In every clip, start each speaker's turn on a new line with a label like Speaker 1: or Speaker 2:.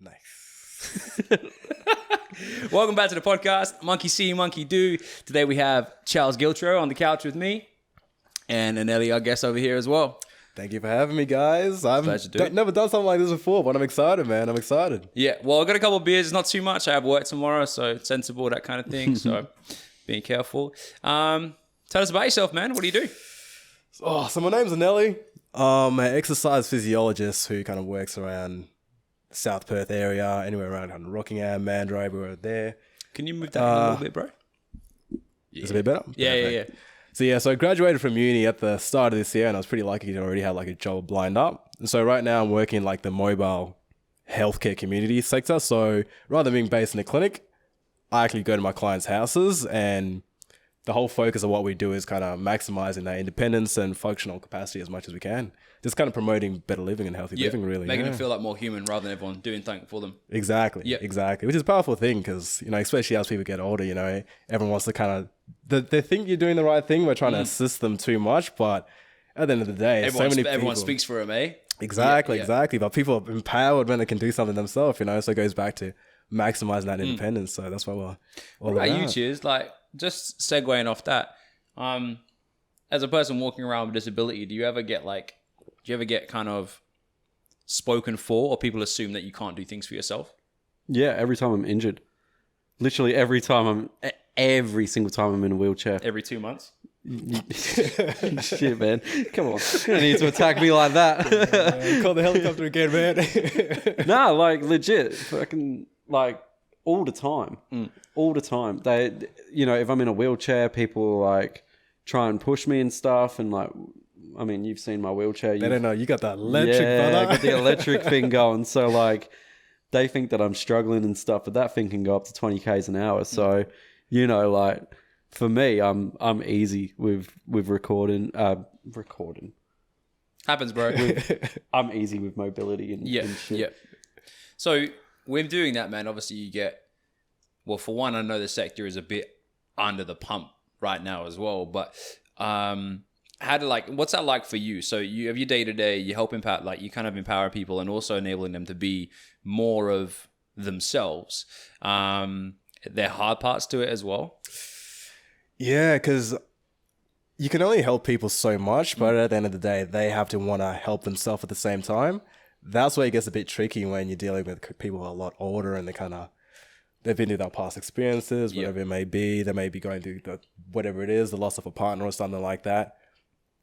Speaker 1: Nice.
Speaker 2: Welcome back to the podcast, Monkey See, Monkey Do. Today we have Charles Giltrow on the couch with me, and Anele, our guest over here as well.
Speaker 1: Thank you for having me, guys. I've never done something like this before, but I'm excited, man. I'm excited.
Speaker 2: Yeah, well, I've got a couple of beers. It's not too much. I have work tomorrow, so it's sensible, that kind of thing. So being careful. Tell us about yourself, man. What do you do?
Speaker 1: So my name's Anele. I'm an exercise physiologist who kind of works around South Perth area, anywhere around kind of Rockingham, Mandurah, everywhere there.
Speaker 2: Can you move that a little bit, bro?
Speaker 1: Is it a bit better?
Speaker 2: Yeah.
Speaker 1: So I graduated from uni at the start of this year, and I was pretty lucky to already have like a job lined up. And so right now I'm working in like the mobile healthcare community sector. So rather than being based in a clinic, I actually go to my clients' houses, and the whole focus of what we do is kind of maximizing their independence and functional capacity as much as we can. Just kind of promoting better living and healthy living, really.
Speaker 2: Making them feel like more human rather than everyone doing something for them.
Speaker 1: Exactly. Which is a powerful thing because, especially as people get older, everyone wants to kind of, they think you're doing the right thing. We're trying to assist them too much, but at the end of the day,
Speaker 2: everyone speaks for them, eh?
Speaker 1: Exactly. But people are empowered when they can do something themselves, so it goes back to maximizing that independence. So that's why we're all
Speaker 2: about. What about you, Cheers? Like, just segueing off that, as a person walking around with disability, do you ever get kind of spoken for, or people assume that you can't do things for yourself?
Speaker 3: Yeah, every time I'm injured. Literally every single time I'm in a wheelchair.
Speaker 2: Every 2 months?
Speaker 3: Shit, man. Come on. You don't need to attack me like that.
Speaker 1: Call the helicopter again, man.
Speaker 3: Nah, like legit. Fucking like all the time. All the time. They, if I'm in a wheelchair, people like try and push me and stuff, and like, I mean, you've seen my wheelchair.
Speaker 1: They don't know. You got that electric,
Speaker 3: brother. I got the electric thing going. So like, they think that I'm struggling and stuff, but that thing can go up to 20 k's an hour. So, like, for me, I'm easy with recording.
Speaker 2: Happens, bro.
Speaker 3: I'm easy with mobility and shit.
Speaker 2: Yeah. So with doing that, man, obviously you get, well, for one, I know the sector is a bit under the pump right now as well, but what's that like for you? So you have your day-to-day, you help empower, like you kind of empower people and also enabling them to be more of themselves. There are hard parts to it as well.
Speaker 1: Yeah, because you can only help people so much, but at the end of the day, they have to want to help themselves at the same time. That's where it gets a bit tricky when you're dealing with people who are a lot older and they've been through their past experiences, whatever it may be. They may be going through whatever it is, the loss of a partner or something like that.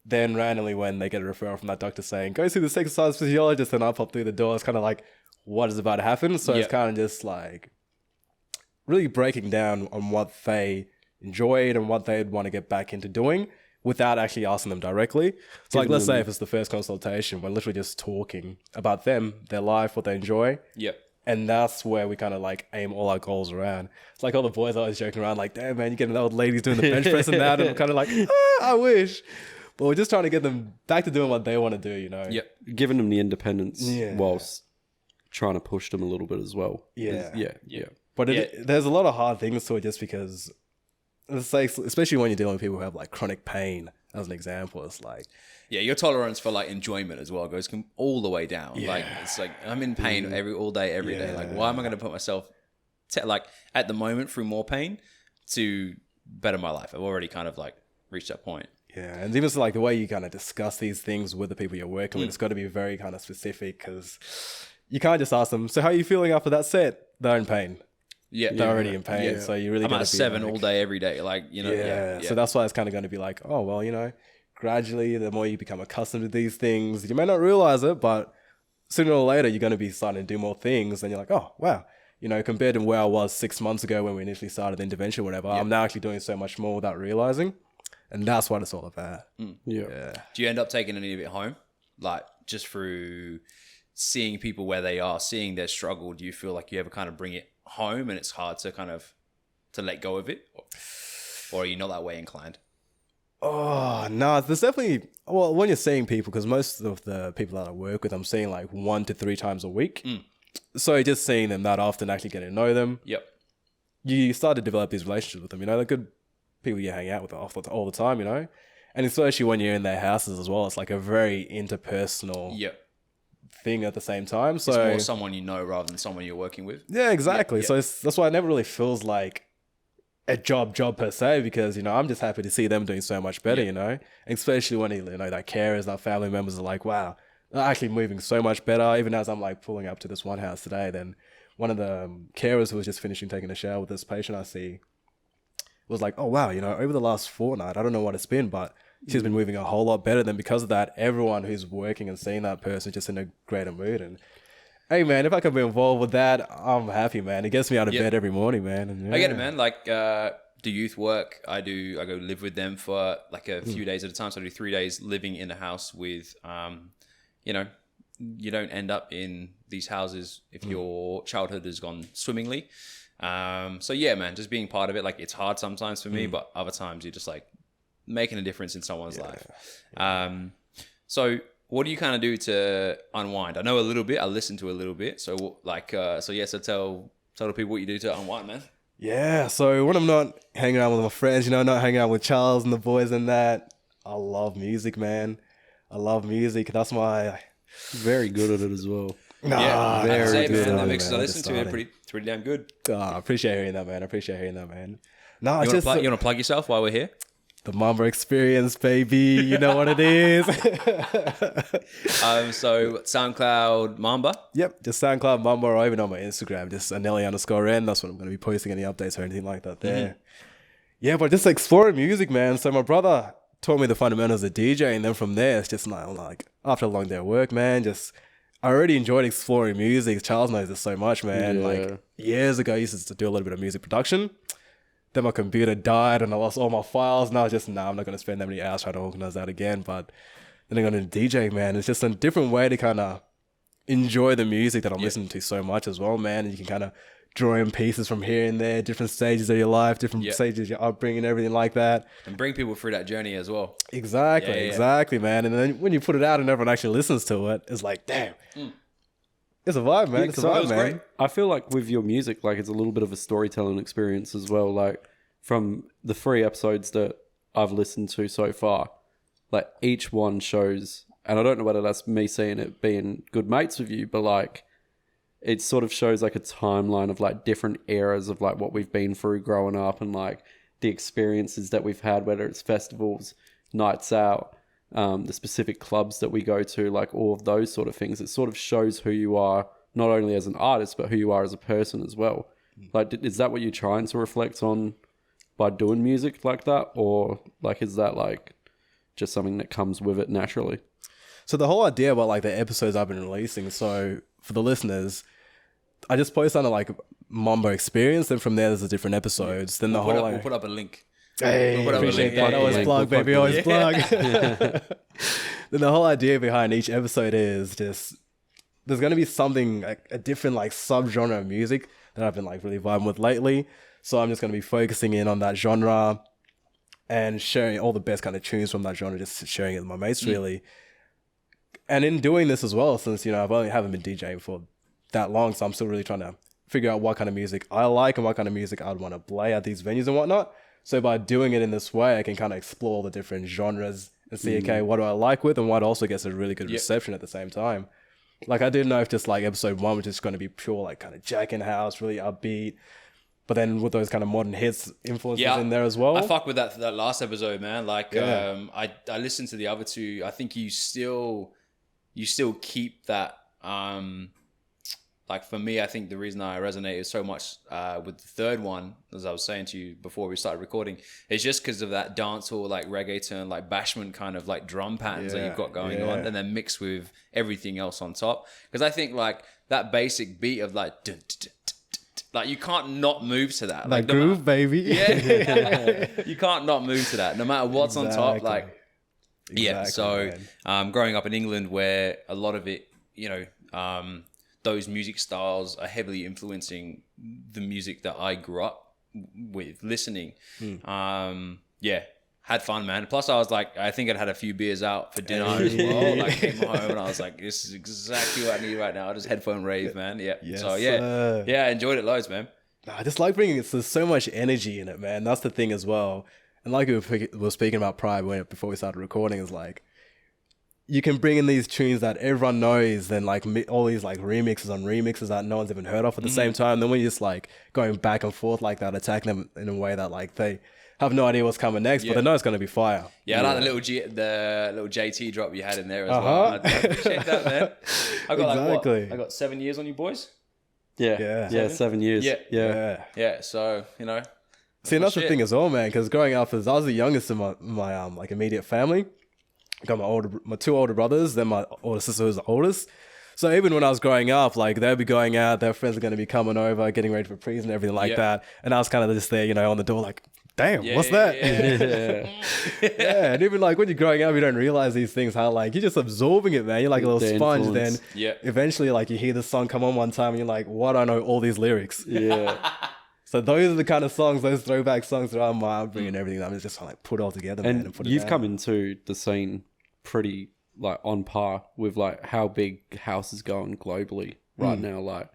Speaker 1: Then randomly when they get a referral from that doctor saying, go see this exercise physiologist, and I pop through the door, it's kind of like, what is about to happen? So it's kind of just like really breaking down on what they enjoyed and what they'd want to get back into doing without actually asking them directly. So like, let's say if it's the first consultation, we're literally just talking about them, their life, what they enjoy.
Speaker 2: Yep.
Speaker 1: And that's where we kind of like aim all our goals around. It's like all the boys always joking around like, damn, man, you're getting old ladies doing the bench press and that. And I'm kind of like, I wish. But we're just trying to get them back to doing what they want to do,
Speaker 2: Yep.
Speaker 3: Giving them the independence whilst trying to push them a little bit as well.
Speaker 1: Yeah.
Speaker 3: But
Speaker 1: there's a lot of hard things to it just because, it's like, especially when you're dealing with people who have like chronic pain, as an example, it's like...
Speaker 2: Yeah, your tolerance for like enjoyment as well goes all the way down. Yeah. Like, it's like, I'm in pain all day, every day. Like, why am I going to put myself, at the moment, through more pain to better my life? I've already kind of like reached that point.
Speaker 1: Yeah, and even like the way you kind of discuss these things with the people you're working with, it's got to be very kind of specific, because you can't just ask them, so how are you feeling after that set? They're in pain. Yeah, they're already in pain. Yeah. So you really got to be...
Speaker 2: I'm at 7 all day, every day. Like,
Speaker 1: So that's why it's kind of going to be like, oh, well, gradually, the more you become accustomed to these things, you may not realize it, but sooner or later, you're going to be starting to do more things. And you're like, oh, wow. Compared to where I was 6 months ago when we initially started the intervention or whatever, I'm now actually doing so much more without realizing. And that's what it's all about.
Speaker 3: Yeah.
Speaker 2: Do you end up taking any of it home? Like, just through seeing people where they are, seeing their struggle, do you feel like you ever kind of bring it home and it's hard to kind of to let go of it? Or are you not that way inclined?
Speaker 1: Oh, no, there's definitely... Well, when you're seeing people, because most of the people that I work with, I'm seeing like 1 to 3 times a week. So just seeing them that often, actually getting to know them.
Speaker 2: Yep.
Speaker 1: You start to develop these relationships with them. They're good people you hang out with all the time, And especially when you're in their houses as well, it's like a very interpersonal thing at the same time. So
Speaker 2: It's more someone you know rather than someone you're working with.
Speaker 1: yeah, exactly.
Speaker 2: Yeah.
Speaker 1: So that's why it never really feels like a job per se, because, you know, I'm just happy to see them doing so much better, you know, especially when, you know, that carers, that family members are like, wow, they're actually moving so much better. Even as I'm like pulling up to this one house today, then one of the carers who was just finishing taking a shower with this patient I see was like, oh wow, you know, over the last fortnight, I don't know what it's been, but she's been moving a whole lot better. Then because of that, everyone who's working and seeing that person is just in a greater mood. And hey man, if I could be involved with that, I'm happy, man. It gets me out of bed every morning, man. And
Speaker 2: I get it, man. Like, do youth work. I go live with them for like a few days at a time. So I do 3 days living in a house with, you know, you don't end up in these houses if your childhood has gone swimmingly. So yeah, man, just being part of it. Like, it's hard sometimes for me, but other times you're just like making a difference in someone's life. So what do you kind of do to unwind? I know a little bit. I listen to a little bit. So like, so tell the people what you do to unwind, man.
Speaker 1: Yeah, so when I'm not hanging out with my friends, you know, not hanging out with Charles and the boys and that, I love music, man. I love music. That's my...
Speaker 3: Very good at it as well.
Speaker 2: Yeah,
Speaker 3: very
Speaker 2: I'd say,
Speaker 3: good
Speaker 2: man, the
Speaker 3: at it,
Speaker 2: mixes I
Speaker 1: man,
Speaker 2: listen to are pretty damn good.
Speaker 1: I appreciate hearing that, man. I appreciate hearing that, man. No,
Speaker 2: You
Speaker 1: it's just
Speaker 2: want to plug yourself while we're here?
Speaker 1: the MAMBA experience, baby. You know what it is.
Speaker 2: So SoundCloud Mamba.
Speaker 1: Yep, just SoundCloud MAMBA, or even on my Instagram, just Anele_N. That's what I'm going to be posting, any updates or anything like that there. Yeah, but just exploring music, man. So my brother taught me the fundamentals of DJ, and then from there, it's just like after a long day of work, man, I already enjoyed exploring music. Charles knows this so much, man.
Speaker 3: Yeah.
Speaker 1: Like years ago, I used to do a little bit of music production. Then my computer died and I lost all my files. Now it's just, I'm not going to spend that many hours trying to organize that again. But then I got into DJ, man. It's just a different way to kind of enjoy the music that I'm listening to so much as well, man. And you can kind of draw in pieces from here and there, different stages of your life, different stages of your upbringing, everything like that.
Speaker 2: And bring people through that journey as well.
Speaker 1: Exactly, exactly, man. And then when you put it out and everyone actually listens to it, it's like, damn. It's a vibe, man. It's a vibe, man.
Speaker 2: great.
Speaker 3: I feel like with your music, like it's a little bit of a storytelling experience as well. Like from the 3 episodes that I've listened to so far, like each one shows, and I don't know whether that's me seeing it being good mates with you, but like it sort of shows like a timeline of like different eras of like what we've been through growing up and like the experiences that we've had, whether it's festivals, nights out, the specific clubs that we go to, like all of those sort of things. It sort of shows who you are, not only as an artist, but who you are as a person as well. Like, is that what you're trying to reflect on by doing music like that? Or like, is that like just something that comes with it naturally?
Speaker 1: So the whole idea about like the episodes I've been releasing, so for the listeners, I just post on like MAMBA Experience, and from there there's the different episodes. Then the
Speaker 2: We'll put up a link.
Speaker 1: Hey,
Speaker 2: We'll put up a
Speaker 1: appreciate
Speaker 2: link.
Speaker 1: that.
Speaker 2: Yeah,
Speaker 1: Always
Speaker 2: yeah,
Speaker 1: plug,
Speaker 3: yeah.
Speaker 1: baby. Always plug. Then the whole idea behind each episode is just there's going to be something, like a different like subgenre of music that I've been like really vibing with lately. So I'm just going to be focusing in on that genre and sharing all the best kind of tunes from that genre, just sharing it with my mates really. And in doing this as well, since, you know, haven't been DJing for that long, so I'm still really trying to figure out what kind of music I like and what kind of music I'd want to play at these venues and whatnot. So by doing it in this way, I can kind of explore the different genres and see, okay, what do I like with and what also gets a really good reception at the same time. Like, I didn't know if just like episode 1 was just going to be pure like kind of jack in house, really upbeat, but then with those kind of modern hits influences in there as well.
Speaker 2: I fuck with that last episode, man. Like, I listened to the other 2. I think you still keep that. Like for me, I think the reason I resonated so much with the 3rd one, as I was saying to you before we started recording, is just because of that dancehall, like reggaeton, like bashment kind of like drum patterns that you've got going on, and then mixed with everything else on top. Because I think like that basic beat of like, dun, dun, dun, dun, dun, like you can't not move to that. Like
Speaker 1: groove, baby.
Speaker 2: Yeah, you can't not move to that, no matter what's on top. Like, So growing up in England, where a lot of it, you know, those music styles are heavily influencing the music that I grew up with listening. Had fun, man. Plus, I was like, I think I'd had a few beers out for dinner as well. Like, came home and I was like, this is exactly what I need right now. I just headphone rave, man. Yeah.
Speaker 1: Yes,
Speaker 2: I enjoyed it loads, man.
Speaker 1: I just like bringing there's so much energy in it, man. That's the thing as well. And like we were speaking about prior before we started recording, is like you can bring in these tunes that everyone knows, then like all these like remixes on remixes that no one's even heard of at the same time. Then when you're just like going back and forth like that, attacking them in a way that like they have no idea what's coming next, but they know it's going to be fire.
Speaker 2: Yeah, I like the little JT drop you had in there as well. I appreciate that, man. I got like what? I got 7 years on you boys.
Speaker 3: Yeah, 7 years.
Speaker 2: Yeah. So
Speaker 1: See, and that's the thing as well, man. Because growing up, as I was the youngest in my like immediate family. I got my two older brothers, then my older sister who's the oldest. So even when I was growing up, like they'll be going out, their friends are going to be coming over, getting ready for prees and everything like that. And I was kind of just there, on the door, like, damn, what's that? Yeah. And even like when you're growing up, you don't realize these things, how like you're just absorbing it, man. You're like a little sponge.
Speaker 3: Influence.
Speaker 1: Then eventually, like you hear the song come on one time, and you're like, what? I know all these lyrics.
Speaker 3: Yeah.
Speaker 1: So those are the kind of songs, those throwback songs that I'm bringing everything. I'm just like put all together, man. And put it
Speaker 3: you've
Speaker 1: down.
Speaker 3: come into the scene pretty like on par with like how big house is going globally right now. Like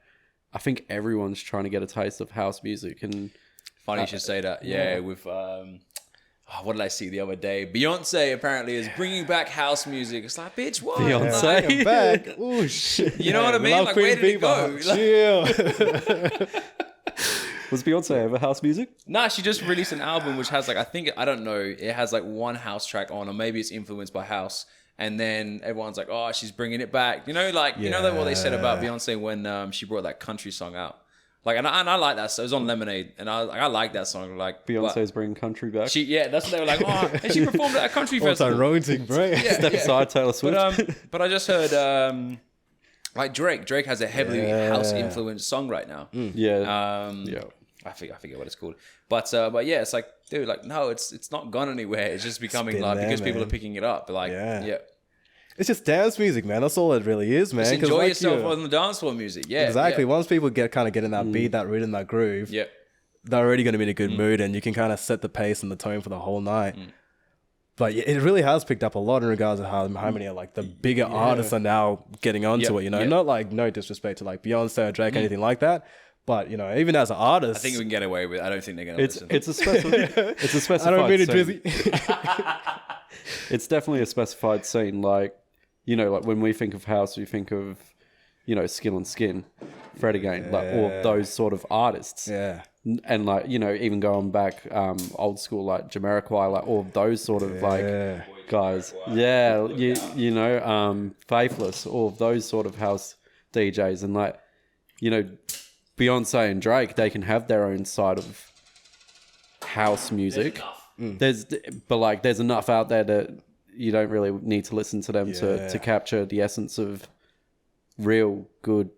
Speaker 3: I think everyone's trying to get a taste of house music. And
Speaker 2: funny you should say that. Yeah, with what did I see the other day? Beyonce apparently is bringing back house music. It's like, bitch, what?
Speaker 3: Beyonce
Speaker 1: back. Oh shit!
Speaker 2: You know what I mean? Like, where did it go?
Speaker 1: Chill.
Speaker 3: Was Beyonce ever house music?
Speaker 2: Nah, she just released an album which has like, I don't know, it has like one house track on, or maybe it's influenced by house. And then everyone's like, oh, she's bringing it back. You know what they said about Beyonce when she brought that country song out. Like, and I like that. So it was on Lemonade, and I like that song. Like
Speaker 3: Beyonce's bringing country back.
Speaker 2: That's what they were like. Oh, and she performed at a country festival.
Speaker 1: What's romantic, bro?
Speaker 3: Step aside, Taylor Swift.
Speaker 2: But I just heard like Drake has a heavily house influenced song right now. I forget what it's called, but yeah, it's like, dude, like, no, it's not gone anywhere. It's just becoming like because people are picking it up. But like,
Speaker 1: it's just dance music, man. That's all it really is, man.
Speaker 2: Just enjoy
Speaker 1: like
Speaker 2: yourself on the dance floor music. Yeah,
Speaker 1: exactly. Once people get in that beat, that rhythm, that groove, they're already going to be in a good mood, and you can kind of set the pace and the tone for the whole night. But it really has picked up a lot in regards to how many like the bigger artists are now getting onto it. Not like, no disrespect to like Beyonce or Drake, anything like that. But even as an artist,
Speaker 2: I think we can get away with it. I don't think they're going to listen.
Speaker 3: It's a specified.
Speaker 1: I don't mean it,
Speaker 3: scene.
Speaker 1: Drizzy.
Speaker 3: It's definitely a specified scene. Like like when we think of house, we think of Skill and Skin, Fred again, like all of those sort of artists.
Speaker 1: Yeah.
Speaker 3: And like even going back old school like Jamiroquai, like all of those sort of like guys. Yeah, Faithless, all of those sort of house DJs, and like Beyonce and Drake, they can have their own side of house music. There's enough out there that you don't really need to listen to them to capture the essence of real good,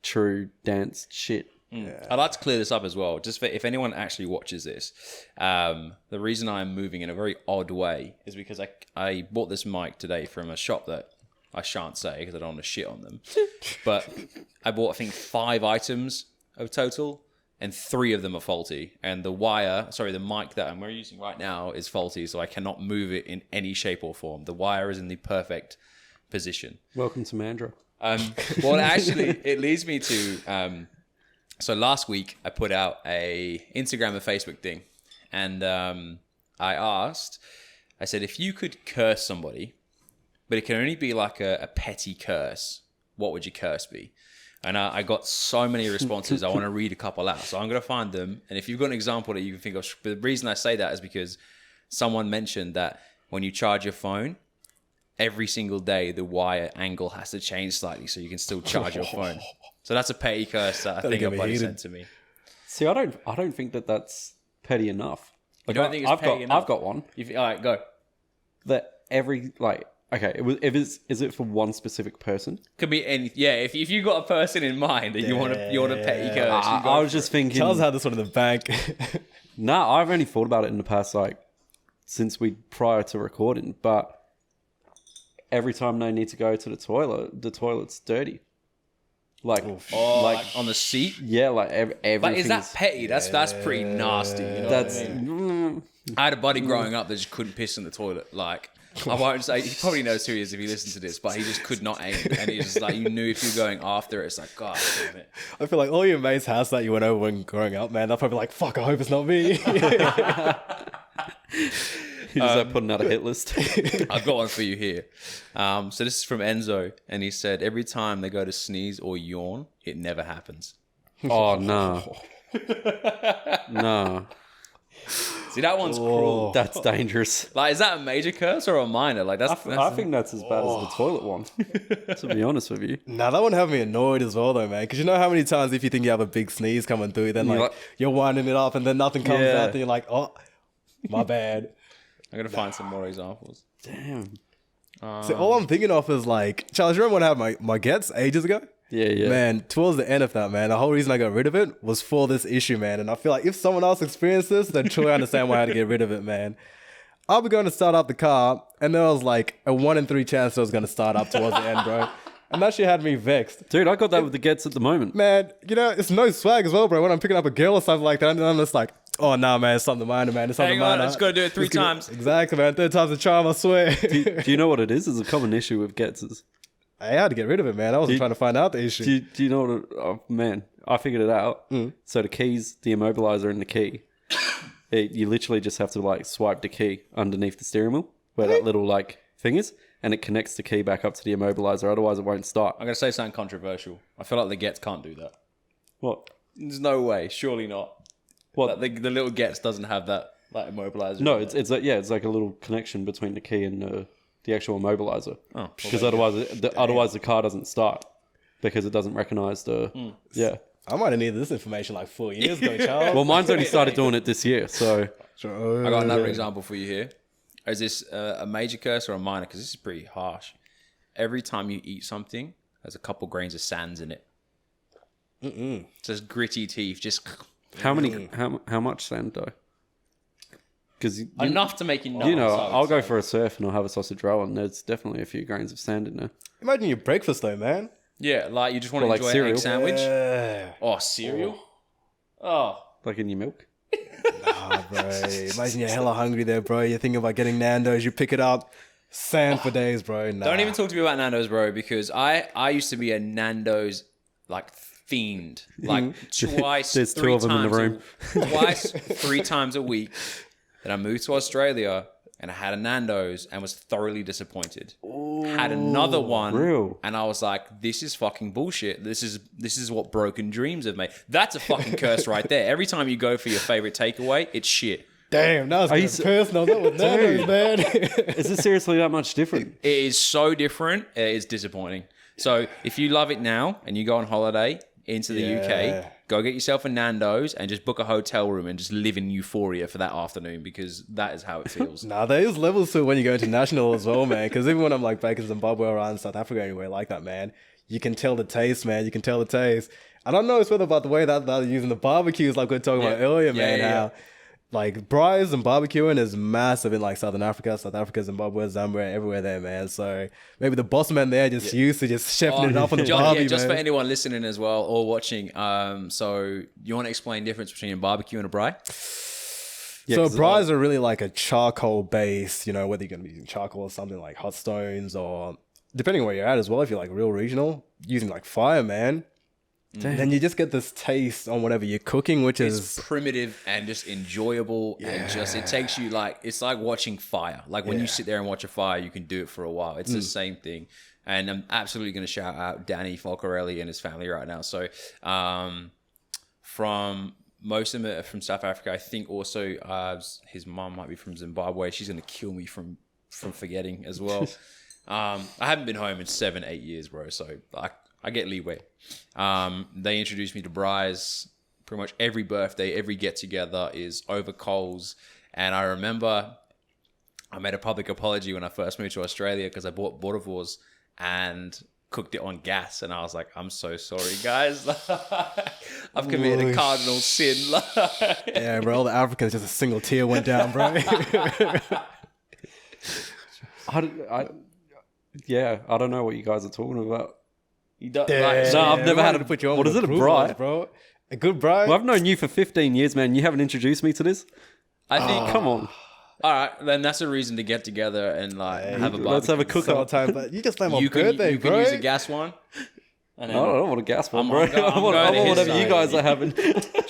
Speaker 3: true dance shit.
Speaker 2: I'd like to clear this up as well, just for if anyone actually watches this. The reason I'm moving in a very odd way is because I bought this mic today from a shop that I shan't say because I don't want to shit on them. But I bought, I think, 5 items of total, and 3 of them are faulty. And the mic that I'm using right now is faulty, so I cannot move it in any shape or form. The wire is in the perfect position.
Speaker 3: Welcome to Mandurah.
Speaker 2: Well, actually, it leads me to... So last week, I put out a Instagram and Facebook thing. And I said, if you could curse somebody, but it can only be like a petty curse, what would your curse be? And I got so many responses. I want to read a couple out. So I'm going to find them. And if you've got an example that you can think of, but the reason I say that is because someone mentioned that when you charge your phone, every single day, the wire angle has to change slightly so you can still charge your phone. So that's a petty curse that I think a buddy sent to me.
Speaker 3: See, I don't think that that's petty enough. Like,
Speaker 2: you don't think it's petty enough?
Speaker 3: I've got one.
Speaker 2: All right, go.
Speaker 3: That every okay, is it for one specific person?
Speaker 2: Could be any. Yeah, if you got a person in mind that you want a petty curse.
Speaker 3: I was just thinking.
Speaker 1: Charles had this one in the bank.
Speaker 3: Nah, I've only thought about it in the past, like since prior to recording. But every time they need to go to the toilet's dirty. Like,
Speaker 2: like on the seat.
Speaker 3: Yeah, like everything.
Speaker 2: But is that petty? That's pretty nasty. You know
Speaker 3: that's.
Speaker 2: What I mean? I had a buddy growing up that just couldn't piss in the toilet. Like, I won't say, he probably knows who he is if he listens to this, but he just could not aim. And he's just like, you knew if you were going after it, it's like, God damn it.
Speaker 1: I feel like all your mates' house that you went over when growing up, man, they're probably like, fuck, I hope it's not me.
Speaker 3: Is that putting out a hit list?
Speaker 2: I've got one for you here. So this is from Enzo, and he said every time they go to sneeze or yawn, it never happens.
Speaker 3: Oh, no. No.
Speaker 2: See, that one's cruel.
Speaker 3: That's dangerous.
Speaker 2: Like, is that a major curse or a minor? Like,
Speaker 3: I think that's as bad as the toilet one, to be honest with you.
Speaker 1: Nah, that one have me annoyed as well, though, man. Because you know how many times if you think you have a big sneeze coming through, then like you're winding it up and then nothing comes out, and you're like, oh, my bad.
Speaker 2: I'm gonna find some more examples.
Speaker 3: Damn.
Speaker 1: So all I'm thinking of is like, Charles, you remember when I had my gets ages ago?
Speaker 3: Yeah.
Speaker 1: Man, towards the end of that, man, the whole reason I got rid of it was for this issue, man. And I feel like if someone else experienced this, then truly understand why I had to get rid of it, man. I'll be going to start up the car, and there was like a 1 in 3 chance that I was going to start up towards the end, bro. And that shit had me vexed.
Speaker 3: Dude, I got that with the gets at the moment.
Speaker 1: Man, you know, it's no swag as well, bro. When I'm picking up a girl or something like that, and I'm just like, oh, nah, man, it's something minor, man. It's something minor.
Speaker 2: I just got to do it 3 times.
Speaker 1: Exactly, man. 3rd time's a charm, I swear.
Speaker 3: Do you know what it is? It's a common issue with gets.
Speaker 1: I had to get rid of it, man. I wasn't trying to find out the issue.
Speaker 3: Do you know what? Oh, man, I figured it out. So the keys, the immobilizer and the key, you literally just have to like swipe the key underneath the steering wheel where that little like thing is, and it connects the key back up to the immobilizer. Otherwise, it won't start.
Speaker 2: I'm gonna say something controversial. I feel like the gets can't do that.
Speaker 3: What?
Speaker 2: There's no way. Surely not.
Speaker 3: What?
Speaker 2: Like the little gets doesn't have that like immobilizer.
Speaker 3: No, it's like a little connection between the key and the actual immobilizer.
Speaker 2: Oh,
Speaker 3: because otherwise the car doesn't start because it doesn't recognize the yeah.
Speaker 1: I might have needed this information like 4 years ago, Charles.
Speaker 3: Well, mine's only started doing it this year, so
Speaker 2: I got another example for you here. Is this a major curse or a minor? Because this is pretty harsh. Every time you eat something, there's a couple grains of sands in it. Just gritty teeth. Just
Speaker 3: how much sand though? Because
Speaker 2: enough to make you nuts.
Speaker 3: You know, I'll go for a surf and I'll have a sausage roll, and there's definitely a few grains of sand in there.
Speaker 1: Imagine your breakfast though, man.
Speaker 2: Yeah, like you just want to
Speaker 3: like
Speaker 2: enjoy
Speaker 3: cereal.
Speaker 2: an egg sandwich.
Speaker 1: Yeah.
Speaker 2: Oh, cereal. Oh.
Speaker 3: Like in your milk.
Speaker 1: Nah, bro. Imagine you're hella hungry there, bro. You're thinking about getting Nando's. You pick it up. Sand for days, bro. Nah.
Speaker 2: Don't even talk to me about Nando's, bro, because I used to be a Nando's like fiend. Like twice,
Speaker 3: There's
Speaker 2: 3
Speaker 3: 2 of them in the
Speaker 2: times
Speaker 3: room.
Speaker 2: Twice, 3 times a week. Then I moved to Australia and I had a Nando's and was thoroughly disappointed. Had another one,
Speaker 3: Real?
Speaker 2: and I was like, "This is fucking bullshit. This is what broken dreams have made. That's a fucking curse right there. Every time you go for your favorite takeaway, it's shit.
Speaker 1: Damn, that was personal. That was Nando's, man.
Speaker 3: Is it seriously that much different?
Speaker 2: It is so different. It is disappointing. So if you love it now and you go on holiday into the UK, go get yourself a Nando's and just book a hotel room and just live in euphoria for that afternoon, because that is how it feels.
Speaker 1: Nah, there is levels to it when you go international as well, man. Because even when I'm like back in Zimbabwe or around South Africa, anywhere like that, man, you can tell the taste, man. You can tell the taste. I don't know, it's whether about the way that they're using the barbecues, like we were talking about earlier, man. How like braais and barbecuing is massive in like South Africa, Zimbabwe, Zambia, everywhere there, man. So maybe the boss man there just used to just chefing it up on the barbie,
Speaker 2: just
Speaker 1: man.
Speaker 2: for anyone listening as well or watching. So you want to explain the difference between a barbecue and a braai?
Speaker 1: So braais are really like a charcoal base, you know, whether you're going to be using charcoal or something like hot stones, or depending on where you're at as well, if you're like real regional, using like fire, man. Then you just get this taste on whatever you're cooking, which is
Speaker 2: primitive and just enjoyable, and just it takes you like, it's like watching fire. Like when you sit there and watch a fire, you can do it for a while. It's the same thing. And I'm absolutely going to shout out Danny Folcarelli and his family right now. So from most of them are from South Africa. I think also his mom might be from Zimbabwe. She's going to kill me from forgetting as well. I haven't been home in 7-8 years, bro. So I get leeway. They introduced me to braais. Pretty much every birthday, every get together is over coals. And I remember I made a public apology when I first moved to Australia because I bought Boorloo and cooked it on gas. And I was like, I'm so sorry, guys. I've committed a cardinal sin.
Speaker 1: yeah, bro. All the Africans, just a single tear went down, bro.
Speaker 3: I don't know what you guys are talking about.
Speaker 2: You don't,
Speaker 3: I've never had
Speaker 1: to put you on.
Speaker 3: What is it, a braai?
Speaker 1: Bro? A good braai?
Speaker 3: Well, I've known you for 15 years, man. You haven't introduced me to this?
Speaker 2: I think.
Speaker 3: Come on.
Speaker 2: All right, then that's a reason to get together and like have a barbecue.
Speaker 3: Let's have a cook-up.
Speaker 1: Time, but you just play my
Speaker 2: You
Speaker 1: birthday,
Speaker 2: can
Speaker 1: bro.
Speaker 2: use a gas one. And
Speaker 3: I
Speaker 2: then,
Speaker 3: don't want a gas one,
Speaker 2: I'm
Speaker 3: bro.
Speaker 2: going- I'm
Speaker 3: I want
Speaker 2: going to his
Speaker 3: whatever you
Speaker 1: side.
Speaker 3: guys are having.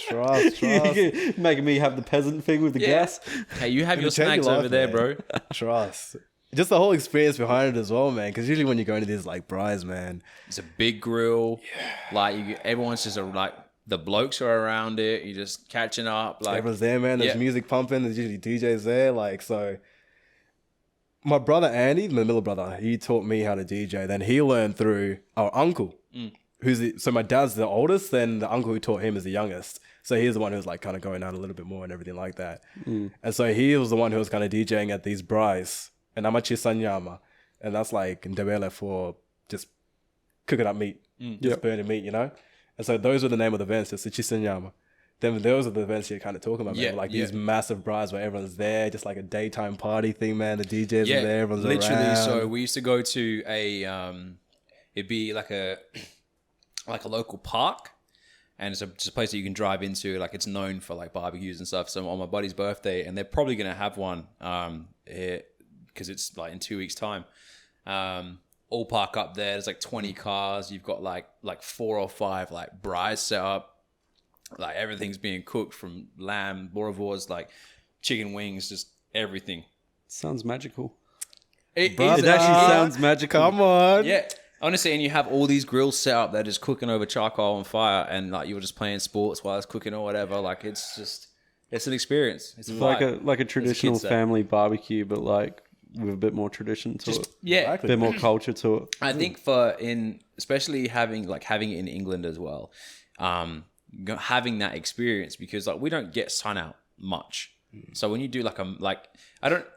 Speaker 1: Trust.
Speaker 3: Making me have the peasant thing with the gas.
Speaker 2: hey, you have your
Speaker 1: It'll change
Speaker 2: snags
Speaker 1: your life,
Speaker 2: over there,
Speaker 1: man.
Speaker 2: bro.
Speaker 1: Trust. Just the whole experience behind it as well, man. Because usually when you go into these like brides, man,
Speaker 2: It's a big grill. Like everyone's just like the blokes are around it. You're just catching up. Like
Speaker 1: everyone's there, man. There's
Speaker 2: yeah.
Speaker 1: music pumping. There's usually DJs there. Like, so my brother Andy, my middle brother, he taught me how to DJ. Then he learned through our uncle, so my dad's the oldest. Then the uncle who taught him is the youngest. So he's the one who's like kind of going out a little bit more and everything like that. And so he was the one who was kind of DJing at these brides. And amachi sanyama, and that's like ndebele for just cooking up meat, just burning meat, you know. And so those are the name of the events, just chisanyama. Then those are the events you're kind of talking about, man. Like these massive brides where everyone's there, just like a daytime party thing, man. The DJs are there, everyone's
Speaker 2: literally.
Speaker 1: around.
Speaker 2: So we used to go to it'd be like a local park, and it's just a place that you can drive into. Like it's known for like barbecues and stuff. So on my buddy's birthday, and they're probably gonna have one because it's like in 2 weeks' time. All park up there. There's like 20 cars. You've got like 4 or 5 like brides set up. Like everything's being cooked from lamb, boerewors, like chicken wings, just everything.
Speaker 3: Sounds magical.
Speaker 2: It
Speaker 3: It actually sounds magical.
Speaker 1: Come on.
Speaker 2: Yeah. Honestly, and you have all these grills set up that are just cooking over charcoal and fire, and like you're just playing sports while it's cooking or whatever. Like it's an experience. It's a vibe.
Speaker 3: Like a traditional
Speaker 2: kids say.
Speaker 3: family barbecue, but like with a bit more tradition to it.
Speaker 2: Yeah.
Speaker 3: A bit more culture to it.
Speaker 2: I think especially having it in England as well, having that experience, because like we don't get sun out much. So when you do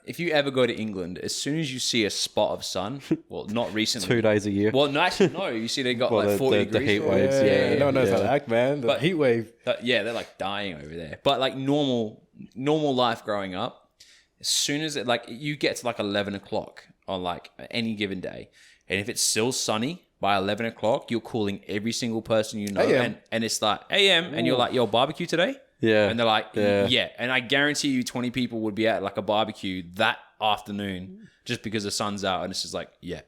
Speaker 2: if you ever go to England, as soon as you see a spot of sun, well, not recently.
Speaker 3: 2 days a year.
Speaker 2: Well, no, actually, no. You see they got
Speaker 3: Well,
Speaker 2: like 40
Speaker 3: the
Speaker 2: degrees.
Speaker 3: heat waves.
Speaker 1: Yeah, no one knows how
Speaker 3: yeah.
Speaker 1: to act, man. The heat wave.
Speaker 2: Yeah, they're like dying over there. But like normal life growing up, as soon as you get to like 11 o'clock on like any given day, and if it's still sunny by 11 o'clock, you're calling every single person you know, and it's like AM, and you're like, yo, barbecue today?
Speaker 3: Yeah.
Speaker 2: And they're like, yeah. And I guarantee you 20 people would be at like a barbecue that afternoon just because the sun's out, and it's just like, yeah.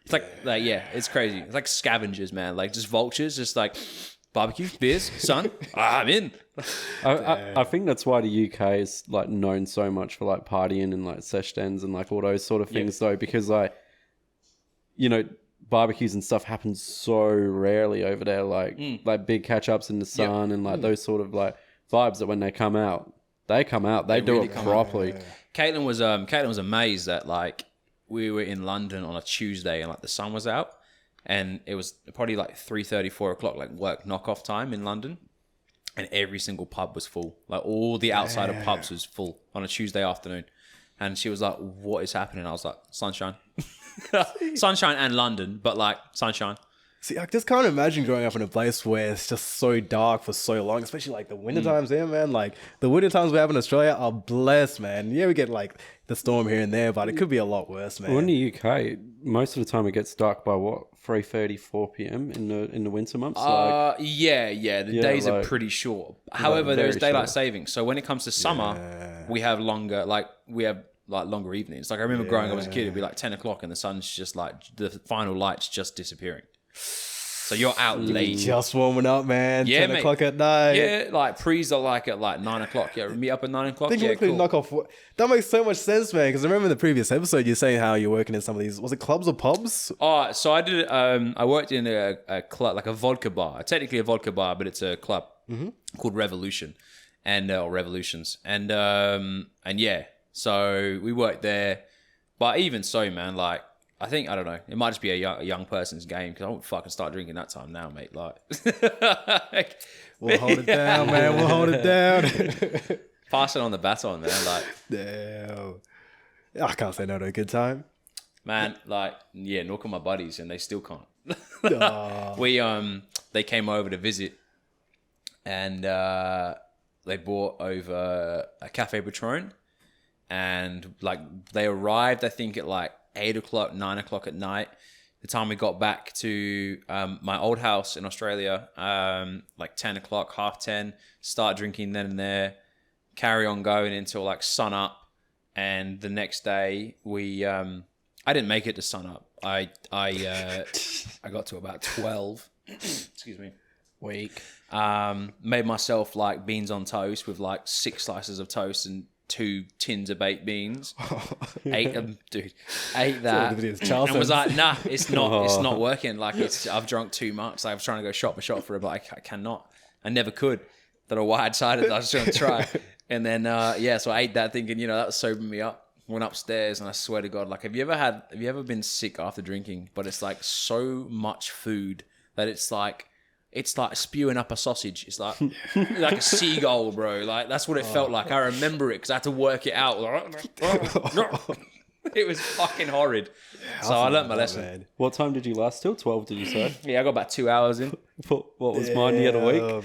Speaker 2: It's like it's crazy. It's like scavengers, man. Like just vultures, just like barbecue, beers, sun, I'm in.
Speaker 3: I think that's why the UK is like known so much for like partying and like sesh dens and like all those sort of things though, because like, you know, barbecues and stuff happen so rarely over there, like big catch ups in the sun and like those sort of like vibes that when they come out, they do
Speaker 2: really
Speaker 3: it
Speaker 2: come
Speaker 3: properly.
Speaker 2: Caitlin was amazed that like we were in London on a Tuesday and like the sun was out, and it was probably like 3:30, 4 o'clock, like work knockoff time in London, and every single pub was full. Like all the outside of pubs was full on a Tuesday afternoon. And she was like, what is happening? I was like, sunshine. Sunshine and London, but like sunshine.
Speaker 1: See, I just can't imagine growing up in a place where it's just so dark for so long, especially like the winter times there, man. Like the winter times we have in Australia are blessed, man. Yeah, we get like the storm here and there, but it could be a lot worse, man.
Speaker 3: Well, in the UK, most of the time it gets dark by what, 3:30, 4 p.m. in the winter months.
Speaker 2: The days are pretty short. However, there is
Speaker 3: very
Speaker 2: daylight
Speaker 3: short.
Speaker 2: savings. So when it comes to summer, we have longer evenings. Like I remember growing up as a kid, it'd be like 10 o'clock and the sun's just like the final light's just disappearing. So you're out late.
Speaker 1: Just warming up, man.
Speaker 2: Yeah,
Speaker 1: 10
Speaker 2: mate.
Speaker 1: o'clock at night.
Speaker 2: Yeah, like pre's are like at like 9 o'clock. Yeah, meet up at 9 o'clock.
Speaker 1: Think
Speaker 2: Yeah,
Speaker 1: quickly
Speaker 2: cool.
Speaker 1: knock off. That makes so much sense, man. Because I remember in the previous episode, you're saying how you're working in some of these. Was it clubs or pubs?
Speaker 2: Oh, so I did. I worked in a club, like a vodka bar. Technically a vodka bar, but it's a club called Revolution, or Revolutions, and yeah. So we worked there, but even so, man, like I don't know. It might just be a young person's game because I won't fucking start drinking that time now, mate. Like,
Speaker 1: We'll hold it down, man. We'll hold it down.
Speaker 2: pass it on the baton, man. Like,
Speaker 1: Damn. I can't say no to a good time.
Speaker 2: man, like, yeah, knock on my buddies and they still can't.
Speaker 1: Aw.
Speaker 2: They came over to visit, and they brought over a Cafe Patron, and like they arrived, I think at like 8 o'clock, 9 o'clock at night. The time we got back to my old house in Australia, like 10 o'clock, 10:30, start drinking then and there, carry on going until like sun up. And the next day I didn't make it to sun up. I got to about 12. Excuse me.
Speaker 3: Weak.
Speaker 2: Made myself like beans on toast with like 6 slices of toast and 2 tins of baked beans. Ate them, dude. Ate that and was like, nah, it's not working. Like I've drunk too much. Like I was trying to go shot for shot for it, but I cannot. I never could. Don't know why I decided I was going to try. And then so I ate that thinking, that was sobering me up. Went upstairs and I swear to God, like have you ever been sick after drinking? But it's like so much food that it's like spewing up a sausage. It's like a seagull, bro. Like that's what it felt like. I remember it because I had to work it out. It was fucking horrid. So I learnt my lesson.
Speaker 1: Man.
Speaker 3: What time did you last till? 12, did you say?
Speaker 2: Yeah, I got about 2 hours in.
Speaker 3: What was mine the other week?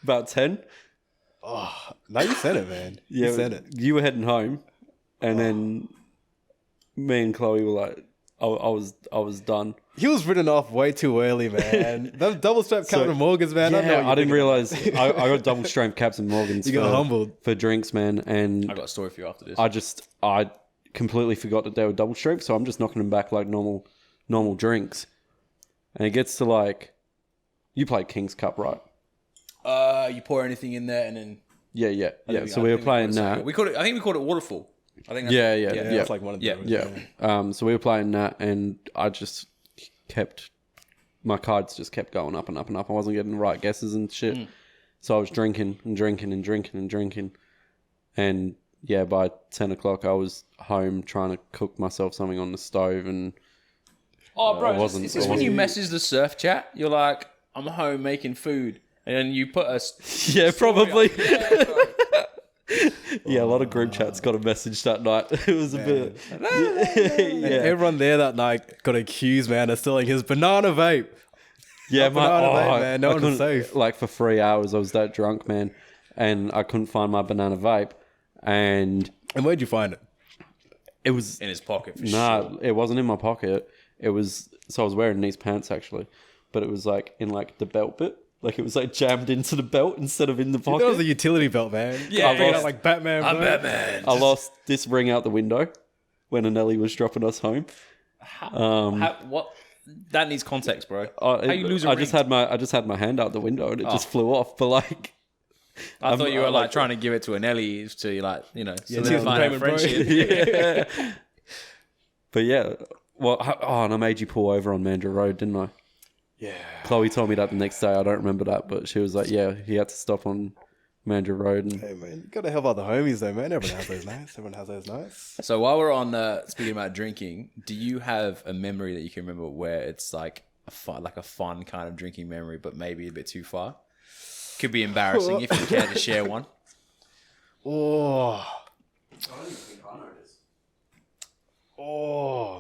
Speaker 3: About 10?
Speaker 1: Oh, no, you said it, man.
Speaker 3: Yeah,
Speaker 1: you said it.
Speaker 3: You were heading home, and then me and Chloe were like, I was done.
Speaker 1: He was written off way too early, man. Those double strap Captain Morgans, man.
Speaker 3: Yeah, I didn't realize. I got double strength Captain Morgans.
Speaker 1: You got humbled
Speaker 3: for drinks, man. And
Speaker 2: I got a story for you after this.
Speaker 3: I completely forgot that they were double strength, so I'm just knocking them back like normal drinks. And it gets to like, you played King's Cup, right?
Speaker 2: You pour anything in there and then
Speaker 3: Yeah. So we were playing that.
Speaker 2: I think we called it Waterfall. I think.
Speaker 3: Yeah.
Speaker 1: It's like one of them.
Speaker 3: Yeah. So we were playing that, and I just my cards just kept going up and up and up. I wasn't getting the right guesses and shit. So I was drinking. And yeah, by 10 o'clock, I was home trying to cook myself something on the stove. And
Speaker 2: oh, bro, is this when you message the surf chat? You're like, I'm home making food. And then you put us.
Speaker 3: Yeah, probably. Yeah, a lot of group chats got a message that night. It was a bit.
Speaker 1: Yeah. Everyone there that night got accused, man, of stealing his banana vape.
Speaker 3: Yeah,
Speaker 1: banana vape, man. No one's safe.
Speaker 3: Like for 3 hours, I was that drunk, man, and I couldn't find my banana vape. And
Speaker 1: where'd you find it?
Speaker 3: It was
Speaker 2: in his pocket. For sure.
Speaker 3: It wasn't in my pocket. It was I was wearing these pants actually, but it was like in like the belt bit. Like it was like jammed into the belt instead of in the pocket.
Speaker 1: That was a utility belt, man.
Speaker 2: Yeah,
Speaker 1: I lost, like Batman.
Speaker 2: I'm Batman.
Speaker 3: I lost this ring out the window when Anele was dropping us home.
Speaker 2: What? That needs context, bro. How you lose a ring?
Speaker 3: I just had my hand out the window and it just flew off. But like,
Speaker 2: I thought you were like trying to give it to Anele to like solidify
Speaker 1: payment,
Speaker 2: friendship.
Speaker 3: Yeah. But yeah, well, and I made you pull over on Mandurah Road, didn't I?
Speaker 1: Yeah.
Speaker 3: Chloe told me that the next day. I don't remember that, but she was like, "Yeah, he had to stop on Mandurah Road." And
Speaker 1: hey man, you gotta help out the homies though, man. Everyone has those nights.
Speaker 2: So while we're on speaking about drinking, do you have a memory that you can remember where it's like a fun kind of drinking memory, but maybe a bit too far? Could be embarrassing if you care to share one.
Speaker 1: Oh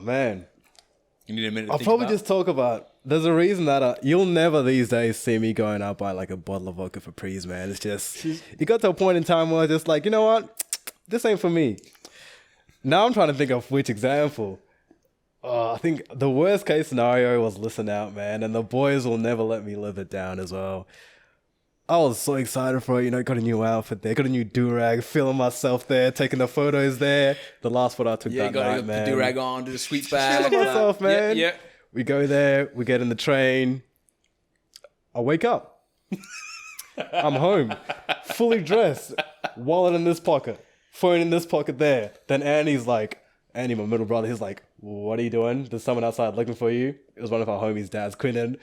Speaker 1: man.
Speaker 2: You need a minute.
Speaker 1: I'll probably just talk about. There's a reason that you'll never these days see me going out by like a bottle of vodka for prees, man. It's just it got to a point in time where I was just like, you know what, this ain't for me. Now I'm trying to think of which example. I think the worst case scenario was Listen Out, man, and the boys will never let me live it down as well. I was so excited for it, got a new outfit there, got a new do-rag, filming myself there, taking the photos there. The last photo I took that night, man.
Speaker 2: The do-rag on, do the sweet bag.
Speaker 1: Feeling myself, man.
Speaker 2: Yeah.
Speaker 1: We go there, we get in the train. I wake up. I'm home, fully dressed, wallet in this pocket, phone in this pocket there. Then Andy, my middle brother, he's like, what are you doing? There's someone outside looking for you. It was one of our homies' dads, Quinnan.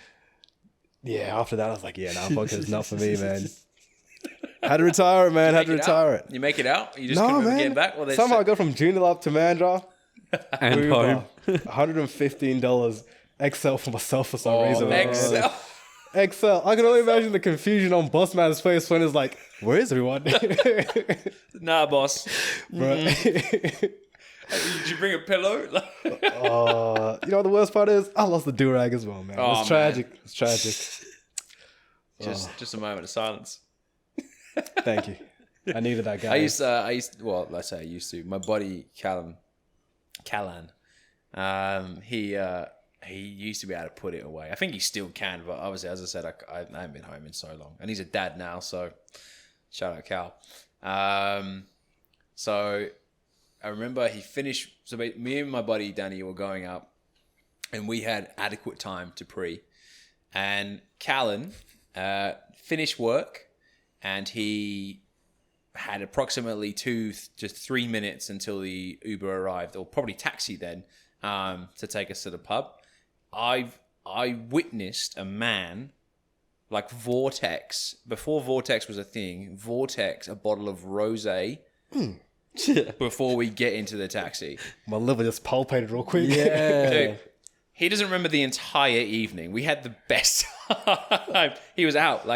Speaker 1: Yeah, after that, I was like, vodka is not for me, man. Had to retire it, man. Had to retire it.
Speaker 2: You make it out? You just couldn't get back? Well,
Speaker 1: somehow I got from Joondalup to Mandurah.
Speaker 3: and home.
Speaker 1: $115 XL for myself for some reason.
Speaker 2: XL.
Speaker 1: I can only imagine the confusion on Bossman's face when it's like, where is everyone?
Speaker 2: Nah, boss.
Speaker 1: Bro.
Speaker 2: Did you bring a pillow?
Speaker 1: You know what the worst part is? I lost the do-rag as well, man. It's tragic. Man. It's tragic.
Speaker 2: Just a moment of silence.
Speaker 1: Thank you. I needed that guy.
Speaker 2: I used to. My buddy Callan, he used to be able to put it away. I think he still can, but obviously, as I said, I haven't been home in so long. And he's a dad now, so shout out Cal. So I remember he finished. So me and my buddy Danny were going up and we had adequate time to pre. And Callan finished work, and he had approximately 3 minutes until the Uber arrived, or probably taxi then, to take us to the pub. I witnessed a man like Vortex, before Vortex was a thing, a bottle of rosé before we get into the taxi.
Speaker 1: My liver just palpated real quick.
Speaker 3: Yeah.
Speaker 2: Dude, he doesn't remember the entire evening. We had the best time. He was out,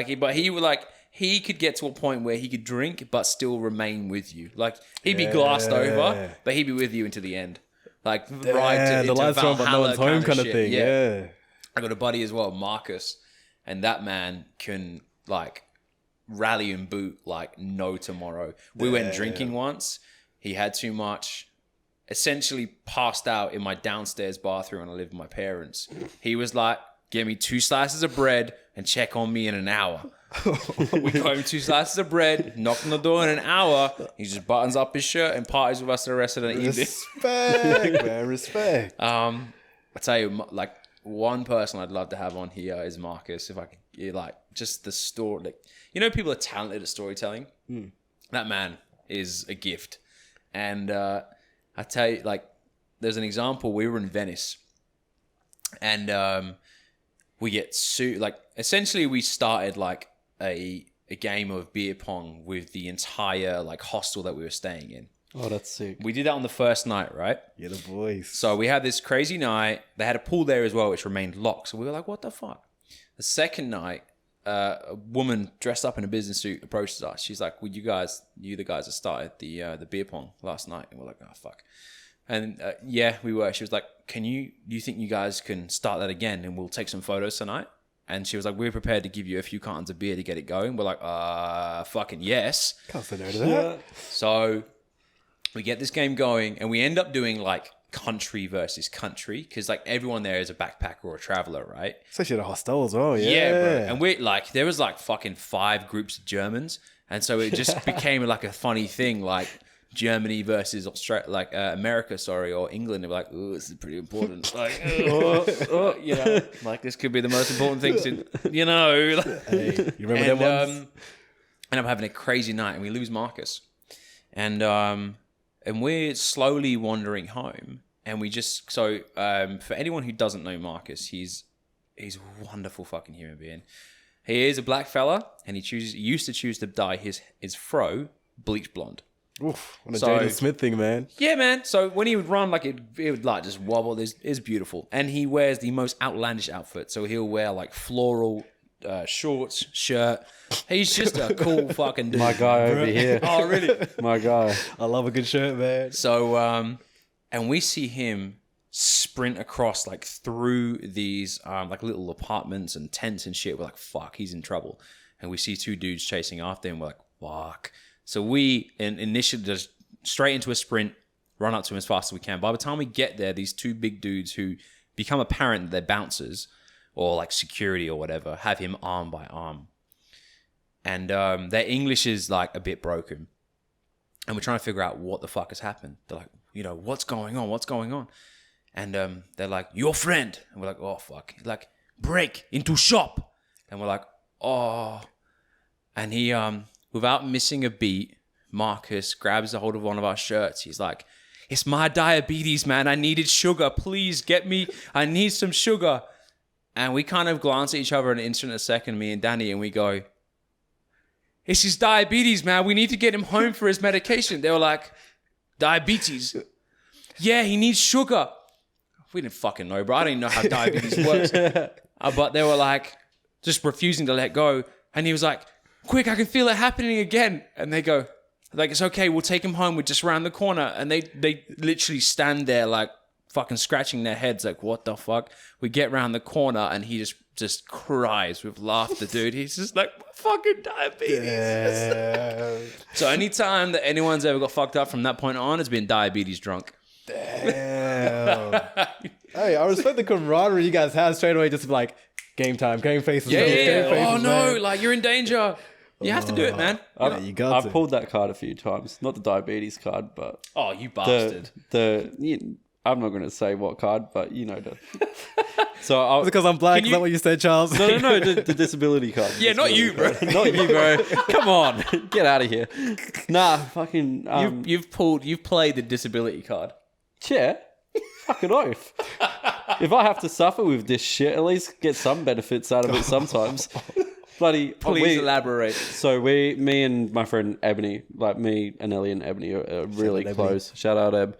Speaker 2: he could get to a point where he could drink but still remain with you. Like, he'd be glassed over, but he'd be with you until the end. Like, right to
Speaker 1: the lights are on, but no one's home kind of
Speaker 2: shit.
Speaker 1: thing. Yeah.
Speaker 2: I got a buddy as well, Marcus, and that man can like rally and boot like no tomorrow. We went drinking once. He had too much. Essentially passed out in my downstairs bathroom when I lived with my parents. He was like, "Give me 2 slices of bread and check on me in an hour." We got him 2 slices of bread, knocked on the door in an hour. He just buttons up his shirt and parties with us the rest of the evening.
Speaker 1: Respect, man, respect.
Speaker 2: I tell you, like, one person I'd love to have on here is Marcus. If I could, like, just the story. Like, you know, people are talented at storytelling. That man is a gift. And I tell you, like, there's an example. We were in Venice, and we get sued. Like, essentially, we started like a game of beer pong with the entire like hostel that we were staying in.
Speaker 3: Oh, that's sick.
Speaker 2: We did that on the first night, right?
Speaker 1: Yeah, the boys.
Speaker 2: So we had this crazy night. They had a pool there as well, which remained locked. So we were like, what the fuck? The second night, a woman dressed up in a business suit approaches us. She's like, "Would you the guys that started the beer pong last night?" And we're like, "Oh, fuck." And yeah, we were. She was like, do you think you guys can start that again and we'll take some photos tonight? And she was like, "We're prepared to give you a few cartons of beer to get it going." We're like, fucking yes.
Speaker 1: Can't say no to that.
Speaker 2: So we get this game going, and we end up doing like country versus country, because like everyone there is a backpacker or a traveler, right?
Speaker 1: Especially at a hostel as well.
Speaker 2: Yeah, bro. And we like, there was like fucking 5 groups of Germans, and so it just became like a funny thing, like Germany versus Australia, like America, or England. And we're like, "Oh, this is pretty important." Like, you know, like this could be the most important thing to, you know.
Speaker 1: Hey, you remember them ones?
Speaker 2: And I'm having a crazy night, and we lose Marcus, and we're slowly wandering home, and we just for anyone who doesn't know Marcus, he's a wonderful fucking human being. He is a black fella, and he used to choose to dye his fro bleach blonde.
Speaker 1: Oof, what a Jaden Smith thing, man.
Speaker 2: Yeah, man. So when he would run, like it would like just wobble. It's beautiful, and he wears the most outlandish outfit. So he'll wear like floral shorts, shirt. He's just a cool fucking dude.
Speaker 3: My guy over here.
Speaker 2: Oh, really?
Speaker 3: My guy.
Speaker 1: I love a good shirt, man.
Speaker 2: So, and we see him sprint across like through these like little apartments and tents and shit. We're like, fuck, he's in trouble. And we see 2 dudes chasing after him. We're like, fuck. So we initially just straight into a sprint, run up to him as fast as we can. By the time we get there, these 2 big dudes who become apparent that they're bouncers or like security or whatever, have him arm by arm. And their English is like a bit broken. And we're trying to figure out what the fuck has happened. They're like, you know, what's going on? What's going on? And they're like, your friend. And we're like, oh, fuck. He's like, break into shop. And we're like, oh. And he, without missing a beat, Marcus grabs a hold of one of our shirts. He's like, it's my diabetes, man. I needed sugar. Please get me. I need some sugar. And we kind of glance at each other an instant, a second, me and Danny, and we go, it's his diabetes, man. We need to get him home for his medication. They were like, diabetes? Yeah, he needs sugar. We didn't fucking know, bro. I didn't know how diabetes works. But they were like, just refusing to let go. And he was like, quick, I can feel it happening again. And they go, like, it's okay. We'll take him home. We're just around the corner. And they literally stand there like fucking scratching their heads like, what the fuck? We get around the corner and he just cries with laughter, dude. He's just like, fucking diabetes.
Speaker 1: Yeah.
Speaker 2: So anytime that anyone's ever got fucked up from that point on, it's been diabetes drunk.
Speaker 1: Damn. Hey, I respect the camaraderie you guys have straight away. Just like game time, game faces.
Speaker 2: Yeah.
Speaker 1: Game faces,
Speaker 2: Oh no,
Speaker 1: man.
Speaker 2: like you're in danger. You have to do it, man.
Speaker 1: You got to.
Speaker 3: I've pulled that card a few times. Not the diabetes card, but
Speaker 2: Oh, you bastard.
Speaker 3: I'm not going to say what card, but you know. So I,
Speaker 1: Because I'm black. Is that what you said, Charles?
Speaker 3: no, the disability card.
Speaker 2: Yeah, not you, bro.
Speaker 3: Not you, bro. Come on, get out of here. Nah, fucking.
Speaker 2: You've played the disability card.
Speaker 3: Yeah, fucking oath. If I have to suffer with this shit, at least get some benefits out of it sometimes. Bloody,
Speaker 2: Please elaborate.
Speaker 3: So me and my friend Ebony, like me, Anele and Ebony are really close. Shout out Eb.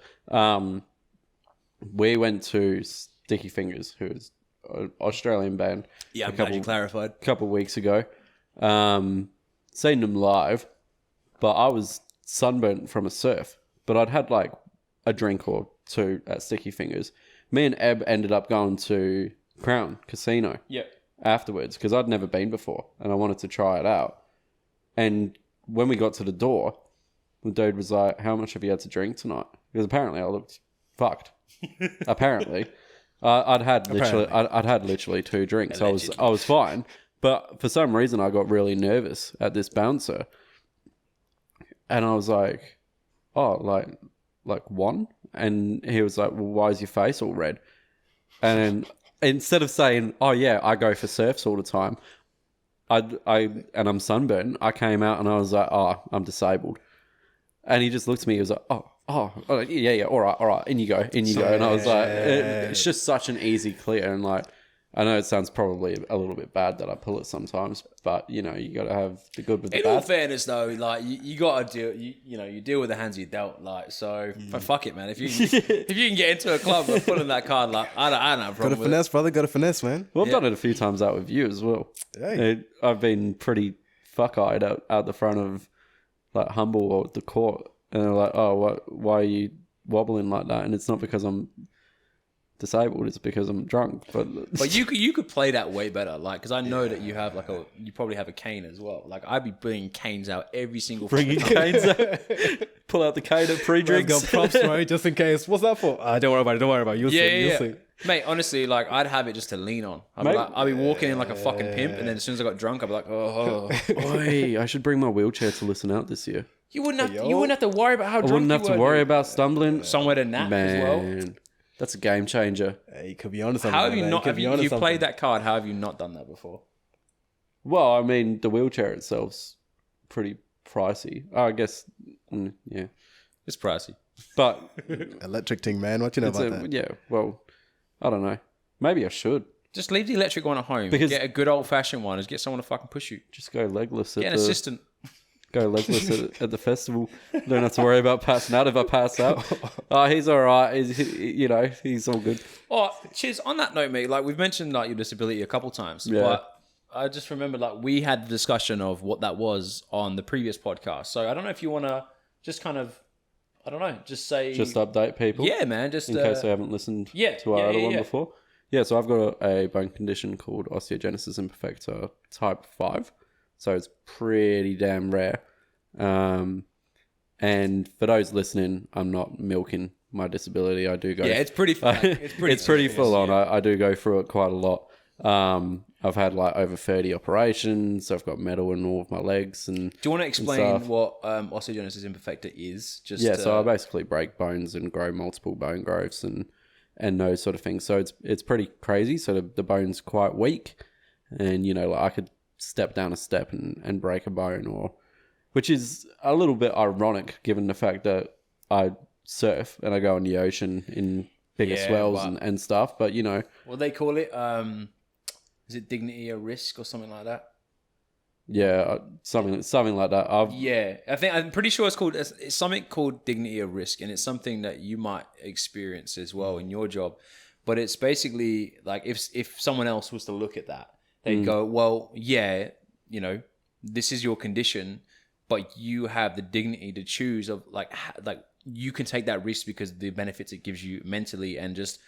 Speaker 3: We went to Sticky Fingers, who is an Australian band.
Speaker 2: Yeah, I'm glad you clarified.
Speaker 3: A couple of weeks ago. Seen them live, but I was sunburnt from a surf. But I'd had like a drink or two at Sticky Fingers. Me and Eb ended up going to Crown Casino.
Speaker 2: Yep.
Speaker 3: Afterwards, because I'd never been before and I wanted to try it out. And when we got to the door, the dude was like, "How much have you had to drink tonight?" Because apparently I looked fucked. Apparently, I'd had literally 2 drinks. I was fine, but for some reason I got really nervous at this bouncer, and I was like, "Oh, like one?" And he was like, "Well, why is your face all red?" And then instead of saying, "Oh yeah, I go for surfs all the time," and I'm sunburned, I came out and I was like, "Oh, I'm disabled." And he just looked at me. He was like, "Oh, yeah, all right, in you go." And I was like, it's just such an easy clear. And like, I know it sounds probably a little bit bad that I pull it sometimes, but you know, you got to have the good with the bad.
Speaker 2: In all fairness, though, like you got to deal. You deal with the hands you dealt. Like, so fuck it, man. If you can get into a club and pulling that card, like I don't have a problem.
Speaker 1: Got a finesse, brother. Got a finesse, man.
Speaker 3: Well, I've done it a few times out with you as well.
Speaker 1: Hey.
Speaker 3: I've been pretty fuck-eyed out the front of like Humble or the court, and they're like, "Oh, why are you wobbling like that?" And it's not because I'm disabled, it's because I'm drunk. But
Speaker 2: you could play that way better, like, because I know that you have like you probably have a cane as well. Like, I'd be bringing canes out every single
Speaker 3: bringing canes out. Pull out the cane at pre-drinks.
Speaker 1: Got props, bro, just in case. What's that for? Don't worry about it. You'll see.
Speaker 2: Mate, honestly, like, I'd have it just to lean on. I'd be walking in like a fucking pimp, and then as soon as I got drunk, I'd be like, oh.
Speaker 3: Oi, I should bring my wheelchair to listen out this year.
Speaker 2: You wouldn't have to worry about how drunk you were.
Speaker 3: I wouldn't have to worry about stumbling.
Speaker 2: Somewhere to nap as well.
Speaker 3: That's a game changer.
Speaker 1: Hey, you could be honest.
Speaker 2: How have you not? You've played that card. How have you not done that before?
Speaker 3: Well, I mean, the wheelchair itself's pretty pricey. I guess, yeah,
Speaker 2: it's pricey.
Speaker 3: But
Speaker 1: electric thing, man. What you know about that?
Speaker 3: Yeah. Well, I don't know. Maybe I should
Speaker 2: just leave the electric one at home. Because get a good old fashioned one. Just get someone to fucking push you.
Speaker 3: Just go legless.
Speaker 2: Get an assistant.
Speaker 3: Go legless at the festival. Don't have to worry about passing out if I pass out. Oh, he's all right. He's all good.
Speaker 2: Oh, cheers. On that note, mate, like, we've mentioned like your disability a couple times, but I just remember like we had the discussion of what that was on the previous podcast. So I don't know if you want to just kind of, I don't know, just say...
Speaker 3: Just update people?
Speaker 2: Yeah, man. Just
Speaker 3: in case they haven't listened to our other one before. Yeah, so I've got a bone condition called osteogenesis imperfecta type 5. So it's pretty damn rare. And for those listening, I'm not milking my disability. I do go...
Speaker 2: Yeah, it's pretty
Speaker 3: full on. I do go through it quite a lot. I've had like over 30 operations. I've got metal in all of my legs. And
Speaker 2: do you want to explain what osteogenesis imperfecta is?
Speaker 3: So I basically break bones and grow multiple bone growths and those sort of things. So it's pretty crazy. So the bone's quite weak, and like I could step down a step and break a bone, which is a little bit ironic given the fact that I surf and I go in the ocean in bigger swells and stuff. But
Speaker 2: what they call it, is it dignity at risk or something like that?
Speaker 3: Yeah, something like that.
Speaker 2: I'm pretty sure it's something called dignity at risk, and it's something that you might experience as well in your job. But it's basically like if someone else was to look at that, they'd go, well, yeah, this is your condition, but you have the dignity to choose of like you can take that risk because of the benefits it gives you mentally, and just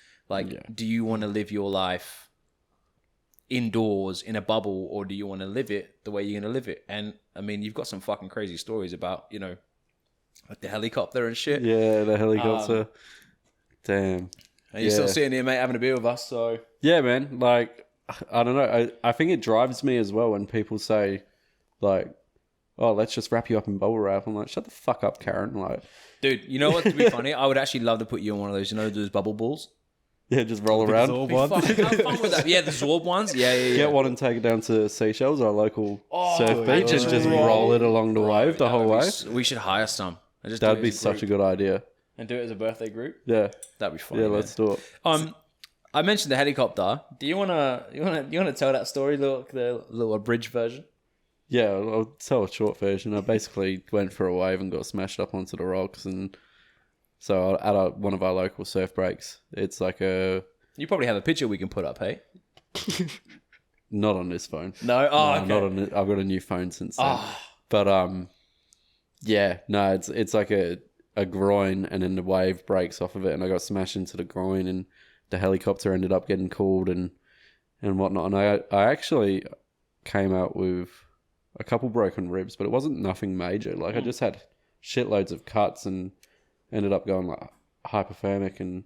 Speaker 2: do you want to live your life indoors in a bubble, or do you want to live it the way you're going to live it? And I mean, you've got some fucking crazy stories about, like the helicopter and shit.
Speaker 3: Yeah, the helicopter. Damn.
Speaker 2: And you're still sitting here, mate, having a beer with us, so...
Speaker 3: Yeah, man. Like, I don't know. I think it drives me as well when people say, like, oh, let's just wrap you up in bubble wrap. I'm like, shut the fuck up, Karen. Like,
Speaker 2: Dude, you know what? To be funny, I would actually love to put you on one of those. You know those bubble balls.
Speaker 3: yeah, just roll around.
Speaker 1: Zorb one.
Speaker 2: Fucking have fun with that. Yeah, the Zorb ones. Yeah.
Speaker 3: Get one and take it down to Seychelles, our local surf
Speaker 1: yeah.
Speaker 3: beach, and just roll it along the wave the whole way.
Speaker 2: We should hire some.
Speaker 3: That'd be such a good idea.
Speaker 2: And do it as a birthday group.
Speaker 3: Yeah,
Speaker 2: That'd be fun.
Speaker 3: yeah, let's do it.
Speaker 2: I mentioned the helicopter. Do you wanna tell that story, the little abridged version?
Speaker 3: Yeah, I'll tell a short version. I basically went for a wave and got smashed up onto the rocks, and so at one of our local surf breaks, it's like a
Speaker 2: You probably have a picture we can put up, hey?
Speaker 3: not on this phone.
Speaker 2: No,
Speaker 3: No, not on it. I've got a new phone since then. But yeah, no, it's like a groin, and then the wave breaks off of it, and I got smashed into the groin, and the helicopter ended up getting called and whatnot. And I actually came out with a couple broken ribs, but it wasn't nothing major. Like I just had shitloads of cuts and ended up going like hypothermic and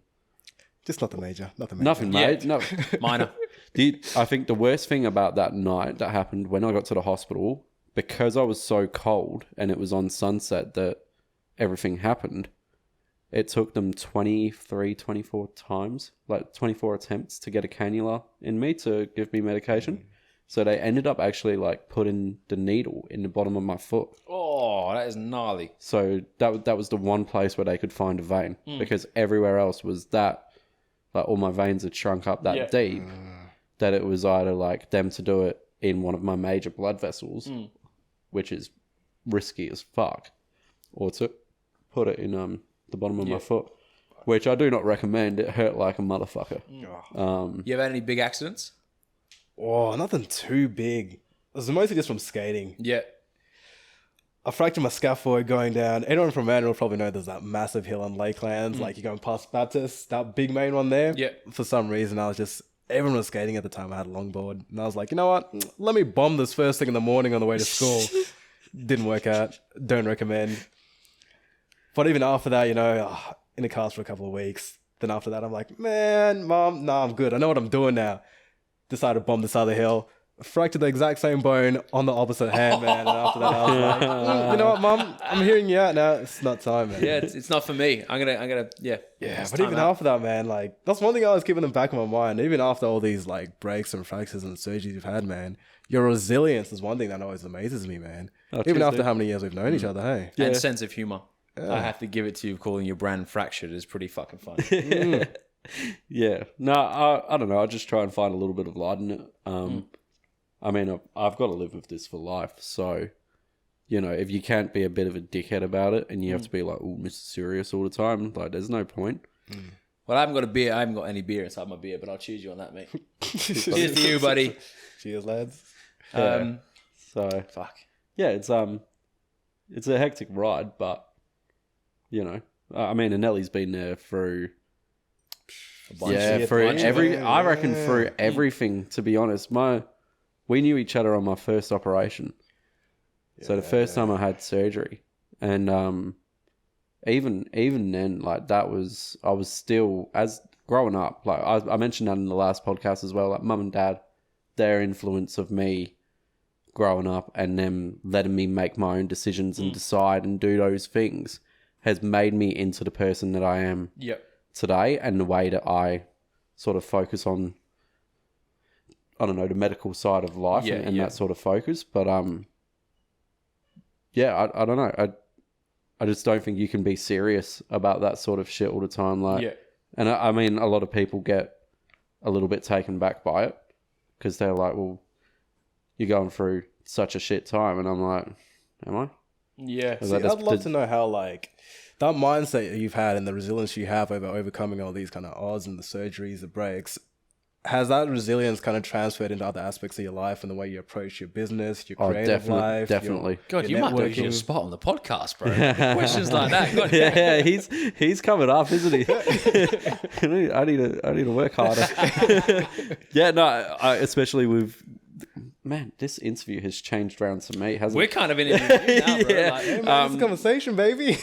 Speaker 1: Just nothing major.
Speaker 3: nothing major. No,
Speaker 2: minor.
Speaker 3: I think the worst thing about that night that happened when I got to the hospital, because I was so cold and it was on sunset that everything happened, it took them 24 times, like 24 attempts to get a cannula in me to give me medication. So they ended up actually like putting the needle in the bottom of my foot.
Speaker 2: Oh, that is gnarly.
Speaker 3: So that was the one place where they could find a vein, because everywhere else was that, like all my veins had shrunk up that deep that it was either like them to do it in one of my major blood vessels, which is risky as fuck, or to put it in the bottom of my foot, which I do not recommend. It hurt like a motherfucker.
Speaker 2: You ever had any big accidents?
Speaker 1: Oh, nothing too big. It was mostly just from skating.
Speaker 2: Yeah.
Speaker 1: I fractured my scaphoid going down. Anyone from Mandurah will probably know there's that massive hill on Lakelands, like you're going past Baptist, that big main one there.
Speaker 2: Yeah.
Speaker 1: For some reason, everyone was skating at the time. I had a longboard, and I was like, you know what? Let me bomb this first thing in the morning on the way to school. Didn't work out. Don't recommend. But even after that, in the cast for a couple of weeks. Then after that, I'm like, man, Mom, nah, I'm good. I know what I'm doing now. Decided to bomb this other hill. Fractured the exact same bone on the opposite hand, man. And after that, I was like, you know what, Mom? I'm hearing you out now. It's not time, man.
Speaker 2: Yeah, it's not for me. I'm gonna.
Speaker 1: Yeah, but even after that, man, like that's one thing I was keeping in the back of my mind. Even after all these like breaks and fractures and surgeries you've had, man, your resilience is one thing that always amazes me, man. Even after how many years we've known each other, hey.
Speaker 2: And sense of humor. I have to give it to you. Calling your brand fractured is pretty fucking funny.
Speaker 3: Yeah. No, I don't know. I just try and find a little bit of light in it. I mean, I've got to live with this for life. So, if you can't be a bit of a dickhead about it and you have to be like, oh, Mr. Serious all the time, like, there's no point.
Speaker 2: Well, I haven't got a beer. I haven't got any beer inside my beer, but I'll choose you on that, mate. Cheers to you, buddy.
Speaker 1: Cheers, lads.
Speaker 3: So,
Speaker 2: Fuck.
Speaker 3: yeah, it's a hectic ride, but, I mean, Anele's been there through... I reckon through everything, to be honest. We knew each other on my first operation. So the first time I had surgery, and even then, like I was still, as growing up, like I mentioned that in the last podcast as well, like mum and dad, their influence of me growing up and them letting me make my own decisions and decide and do those things has made me into the person that I am today, and the way that I sort of focus on, I don't know, the medical side of life and that sort of focus. But I don't know. I just don't think you can be serious about that sort of shit all the time. Like, and I mean, a lot of people get a little bit taken back by it because they're like, well, you're going through such a shit time. And I'm like, am I?
Speaker 2: Yeah.
Speaker 1: See, I'd love to know how, like, that mindset you've had and the resilience you have over overcoming all these kind of odds and the surgeries, the breaks, has that resilience kind of transferred into other aspects of your life and the way you approach your business, your creative life?
Speaker 3: Definitely.
Speaker 2: God, you might lose your spot on the podcast, bro. Questions like that. God,
Speaker 3: yeah, he's coming up, isn't he? I need to work harder. Yeah, no, especially with... Man, this interview has changed around to me, hasn't it?
Speaker 2: We're kind of in it now, bro.
Speaker 3: Yeah.
Speaker 2: Like,
Speaker 1: Hey, man, it's a conversation, baby.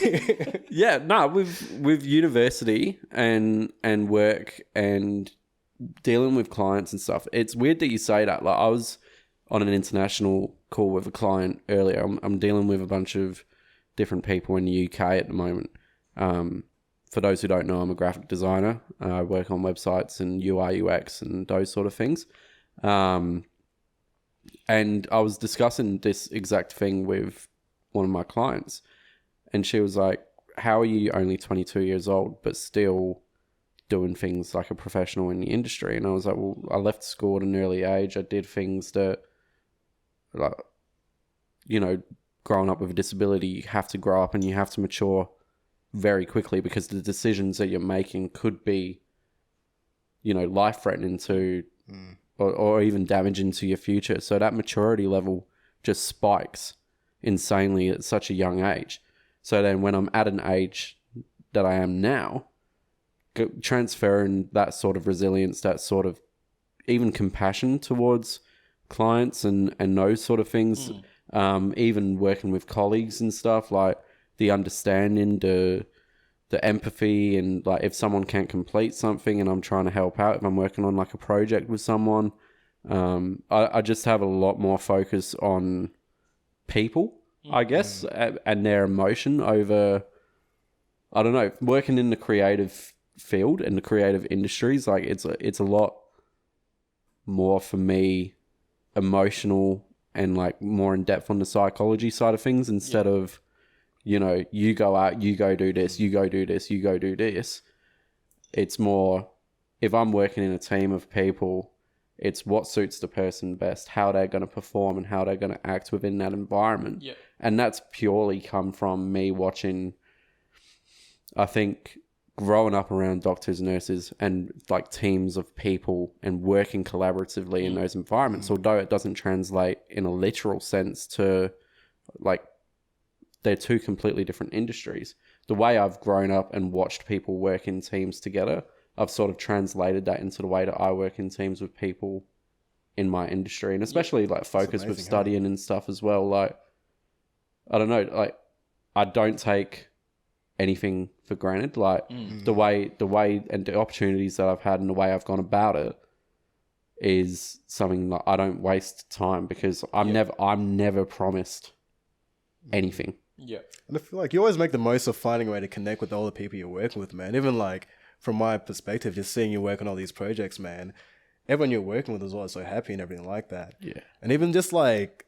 Speaker 3: Yeah, no, with university and work and dealing with clients and stuff, it's weird that you say that. Like, I was on an international call with a client earlier. I'm dealing with a bunch of different people in the UK at the moment. For those who don't know, I'm a graphic designer. I work on websites and UI, UX and those sort of things. And I was discussing this exact thing with one of my clients. And she was like, how are you only 22 years old, but still doing things like a professional in the industry? And I was like, well, I left school at an early age. I did things that, like, you know, growing up with a disability, you have to grow up and you have to mature very quickly, because the decisions that you're making could be, you know, life-threatening to, or even damaging to your future. So that maturity level just spikes insanely at such a young age. So then when I'm at an age that I am now, transferring that sort of resilience, that sort of even compassion towards clients and those sort of things, even working with colleagues and stuff, like the understanding, the empathy, and like if someone can't complete something and I'm trying to help out, if I'm working on like a project with someone, I just have a lot more focus on people, I guess, and their emotion over, I don't know, working in the creative field and the creative industries. Like it's a lot more for me emotional and like more in depth on the psychology side of things, instead of, you know, you go out, you go do this, you go do this, you go do this. It's more, if I'm working in a team of people, it's what suits the person best, how they're going to perform and how they're going to act within that environment. Yeah. And that's purely come from me watching, I think, growing up around doctors, nurses, and like teams of people and working collaboratively in those environments, although it doesn't translate in a literal sense to, like, they're two completely different industries. The way I've grown up and watched people work in teams together, I've sort of translated that into the way that I work in teams with people in my industry, and especially like focus with studying and stuff as well. Like, I don't know, like I don't take anything for granted. Like the way and the opportunities that I've had and the way I've gone about it is something that I don't waste time, because I'm never promised anything.
Speaker 2: Yeah.
Speaker 1: And I feel like you always make the most of finding a way to connect with all the people you're working with, man. Even like from my perspective, just seeing you work on all these projects, man, everyone you're working with is always so happy and everything like that.
Speaker 3: Yeah.
Speaker 1: And even just like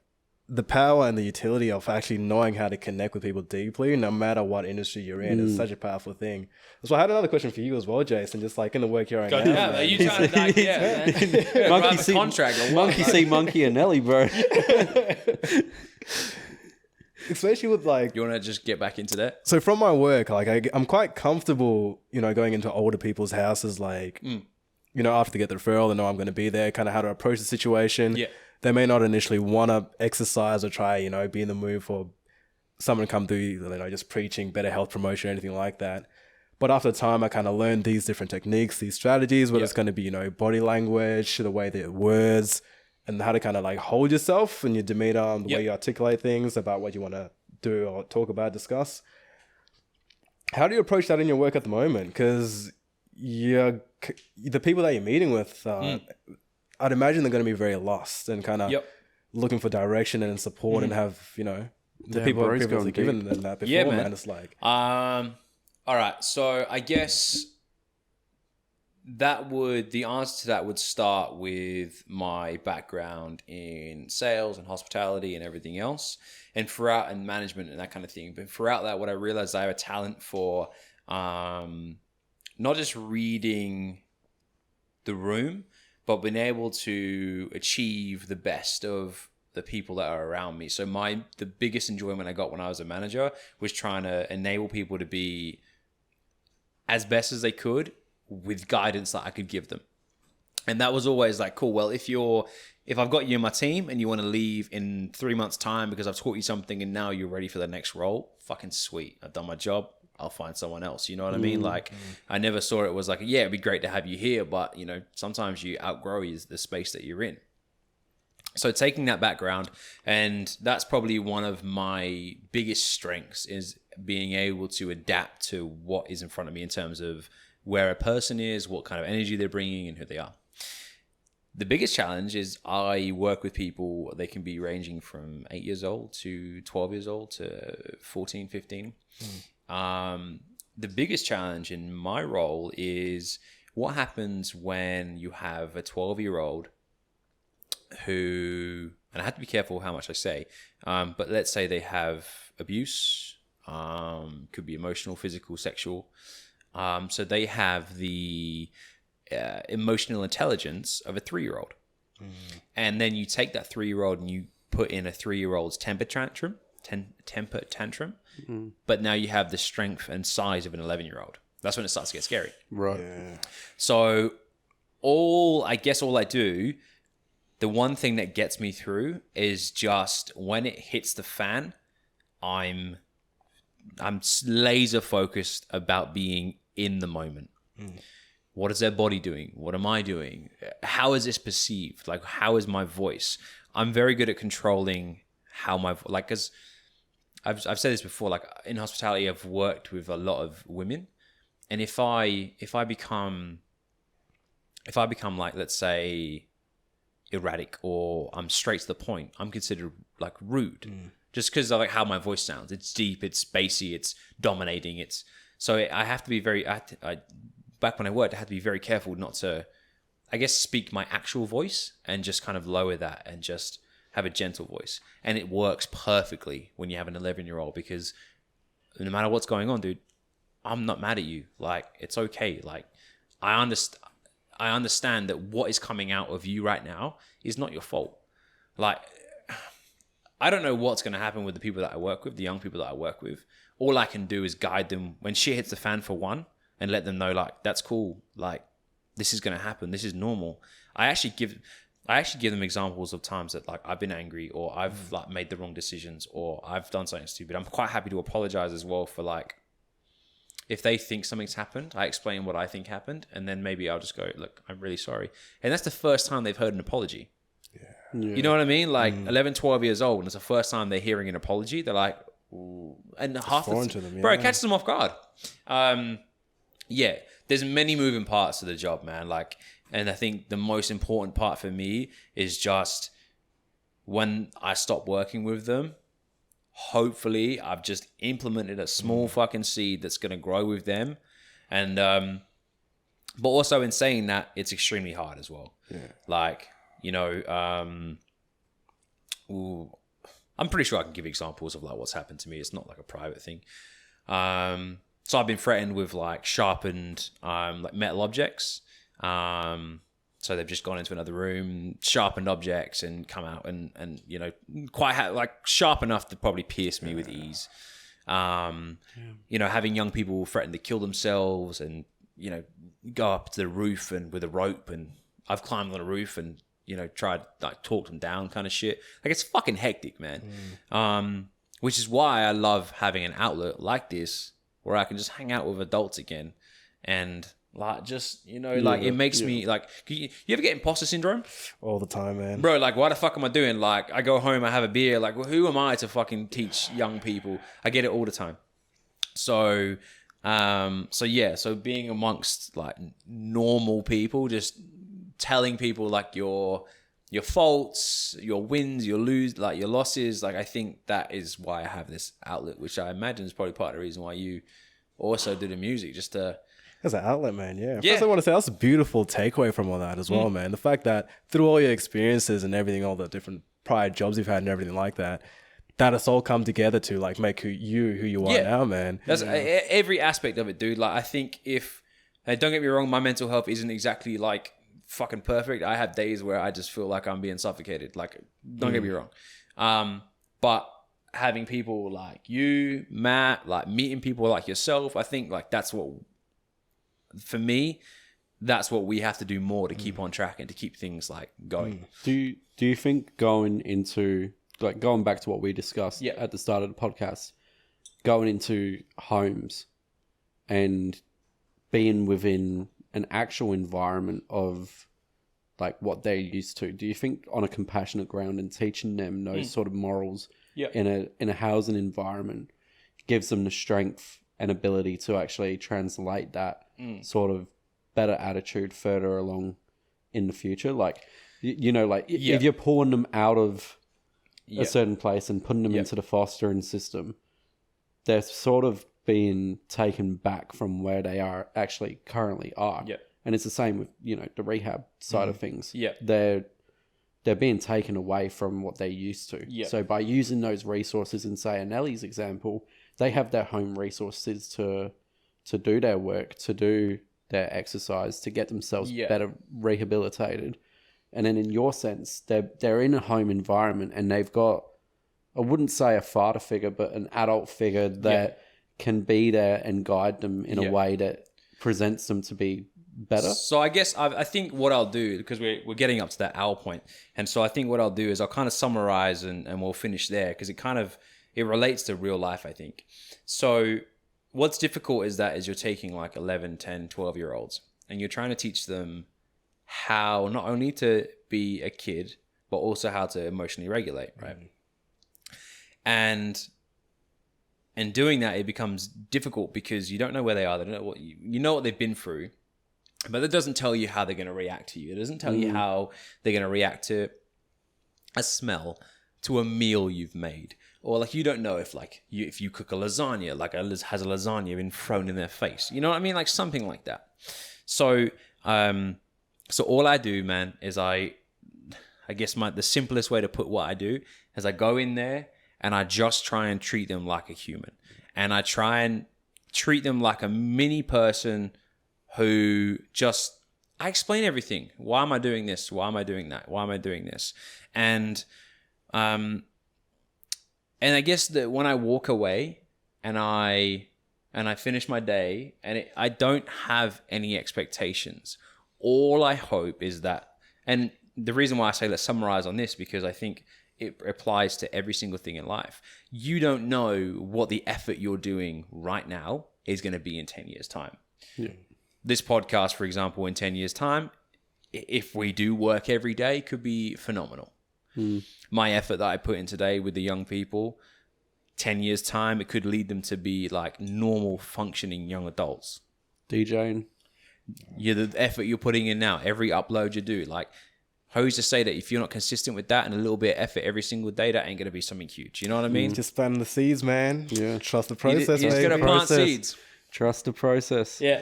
Speaker 1: the power and the utility of actually knowing how to connect with people deeply, no matter what industry you're in, is such a powerful thing. So I had another question for you as well, Jason, just like in the work you're in now.
Speaker 2: Yeah, are you trying to like, man.
Speaker 3: Monkey see, contract or what? Monkey see, monkey Anele, bro.
Speaker 1: Especially with like...
Speaker 2: You want to just get back into that?
Speaker 1: So from my work, like I'm quite comfortable, you know, going into older people's houses, like, you know, after they get the referral, they know I'm going to be there, kind of how to approach the situation.
Speaker 2: Yeah.
Speaker 1: They may not initially want to exercise or try, you know, be in the mood for someone to come through, you know, just preaching better health promotion or anything like that. But after time, I kind of learned these different techniques, these strategies, whether it's going to be, you know, body language, the way that words, and how to kind of like hold yourself and your demeanor, the way you articulate things about what you want to do or talk about, discuss. How do you approach that in your work at the moment? Because the people that you're meeting with, I'd imagine they're going to be very lost and kind of looking for direction and support and have, you know, the people who have previously given them that before, man. It's like...
Speaker 2: all right. So I guess the answer to that would start with my background in sales and hospitality and everything else, and management and that kind of thing. But throughout that, what I realized, I have a talent for not just reading the room, but being able to achieve the best of the people that are around me. So the biggest enjoyment I got when I was a manager was trying to enable people to be as best as they could with guidance that I could give them. And that was always like, cool, well, if I've got you in my team and you want to leave in 3 months' time because I've taught you something and now you're ready for the next role, fucking sweet. I've done my job. I'll find someone else. You know what I mean? Like, I never saw it was like, yeah, it'd be great to have you here, but, you know, sometimes you outgrow the space that you're in. So taking that background, and that's probably one of my biggest strengths, is being able to adapt to what is in front of me in terms of where a person is, what kind of energy they're bringing, and who they are. The biggest challenge is I work with people, they can be ranging from 8 years old to 12 years old to 14, 15. The biggest challenge in my role is what happens when you have a 12-year-old who, and I have to be careful how much I say, but let's say they have abuse, could be emotional, physical, sexual. So they have the emotional intelligence of a 3-year-old. And then you take that 3-year-old and you put in a 3-year-old's temper tantrum, but now you have the strength and size of an 11-year-old. That's when it starts to get scary.
Speaker 3: Right.
Speaker 1: Yeah.
Speaker 2: So all I do, the one thing that gets me through is just when it hits the fan, I'm laser focused about being in the moment. What is their body doing? What am I doing? How is this perceived? Like, how is my voice? I'm very good at controlling how my, like, because I've said this before, like in hospitality, I've worked with a lot of women. And if I become like, let's say, erratic or I'm straight to the point, I'm considered like rude. Just because of like how my voice sounds. It's deep, it's bassy, it's dominating. I have to be very, back when I worked, I had to be very careful not to, I guess, speak my actual voice and just kind of lower that and just have a gentle voice. And it works perfectly when you have an 11-year-old, because no matter what's going on, dude, I'm not mad at you. Like, it's okay. Like, I understand that what is coming out of you right now is not your fault. Like, I don't know what's going to happen with the people that I work with, the young people that I work with. All I can do is guide them when shit hits the fan, for one, and let them know, like, that's cool. Like, this is going to happen. This is normal. I actually give them examples of times that, like, I've been angry, or I've like made the wrong decisions, or I've done something stupid. I'm quite happy to apologize as well for, like, if they think something's happened, I explain what I think happened, and then maybe I'll just go, look, I'm really sorry. And that's the first time they've heard an apology. Yeah. You know what I mean? Like 11, 12 years old, and it's the first time they're hearing an apology. They're like, ooh. And half the time, bro, it catches them off guard. Yeah, there's many moving parts to the job, man. Like, and I think the most important part for me is just when I stop working with them, hopefully I've just implemented a small fucking seed that's going to grow with them. And, but also in saying that, it's extremely hard as well. Yeah. Like, you know, I'm pretty sure I can give examples of like what's happened to me. It's not like a private thing. So I've been threatened with like sharpened, like metal objects. So they've just gone into another room, sharpened objects, and come out and you know, like sharp enough to probably pierce me with ease. You know, having young people threaten to kill themselves, and you know, go up to the roof and with a rope, and I've climbed on a roof and, you know, tried like talk them down, kind of shit. Like, it's fucking hectic, man. Which is why I love having an outlet like this where I can just hang out with adults again, and like, just, you know, like, it makes me like, you ever get imposter syndrome?
Speaker 1: All the time, man.
Speaker 2: Bro, like, what the fuck am I doing? Like, I go home, I have a beer. Like, well, who am I to fucking teach young people? I get it all the time. So, so being amongst like normal people, just telling people like your faults, your wins, your losses. Like, I think that is why I have this outlet, which I imagine is probably part of the reason why you also do the music, just to...
Speaker 1: As an outlet, man, yeah. First, I want to say that's a beautiful takeaway from all that as well, man. The fact that through all your experiences and everything, all the different prior jobs you've had and everything like that, that has all come together to like make who you are now, man.
Speaker 2: That's every aspect of it, dude. Like, I think don't get me wrong, my mental health isn't exactly like fucking perfect. I have days where I just feel like I'm being suffocated. Like, don't get me wrong. But having people like you, Matt, like meeting people like yourself, I think like that's what, for me, that's what we have to do more to keep on track and to keep things like going.
Speaker 3: Do you think going back to what we discussed at the start of the podcast, going into homes and being within an actual environment of like what they're used to, do you think on a compassionate ground and teaching them those sort of morals in a housing environment gives them the strength and ability to actually translate that sort of better attitude further along in the future. Like, like if you're pulling them out of a certain place and putting them into the fostering system, they're sort of being taken back from where they are actually currently are.
Speaker 2: Yep.
Speaker 3: And it's the same with, the rehab side of things.
Speaker 2: Yep.
Speaker 3: They're being taken away from what they used to.
Speaker 2: Yep.
Speaker 3: So by using those resources in, say, Anele's example, they have their home resources to do their work, to do their exercise, to get themselves better rehabilitated. And then in your sense, they're in a home environment and they've got, I wouldn't say a father figure, but an adult figure that can be there and guide them in a way that presents them to be better.
Speaker 2: So I guess I think what I'll do, because we're getting up to that hour point, and so I think what I'll do is I'll kind of summarize and we'll finish there, because it relates to real life, I think. So what's difficult is you're taking like 11, 10, 12-year-olds and you're trying to teach them how not only to be a kid, but also how to emotionally regulate, right? And doing that, it becomes difficult because you don't know where they are. They don't know what they've been through, but that doesn't tell you how they're going to react to you. It doesn't tell you how they're going to react to a smell, to a meal you've made, or like you don't know if you cook a lasagna, like has a lasagna been thrown in their face. You know what I mean? Like something like that. So all I do, man, is I guess the simplest way to put what I do is I go in there and I just try and treat them like a human. And I try and treat them like a mini person who I explain everything. Why am I doing this? Why am I doing that? Why am I doing this? And I guess that when I walk away and I finish my day and I don't have any expectations, all I hope is that, and the reason why I say let's summarize on this, because I think it applies to every single thing in life. You don't know what the effort you're doing right now is going to be in 10 years' time. Yeah. This podcast, for example, in 10 years' time, if we do work every day, could be phenomenal. My effort that I put in today with the young people, 10 years' time, it could lead them to be like normal functioning young adults.
Speaker 3: DJing.
Speaker 2: The effort you're putting in now, every upload you do, like, who's to say that if you're not consistent with that and a little bit of effort every single day, that ain't going to be something huge. You know what I mean?
Speaker 1: Just planting the seeds, man.
Speaker 3: Yeah.
Speaker 1: Trust the process,
Speaker 2: you just got to plant seeds.
Speaker 3: Trust the process.
Speaker 2: Yeah.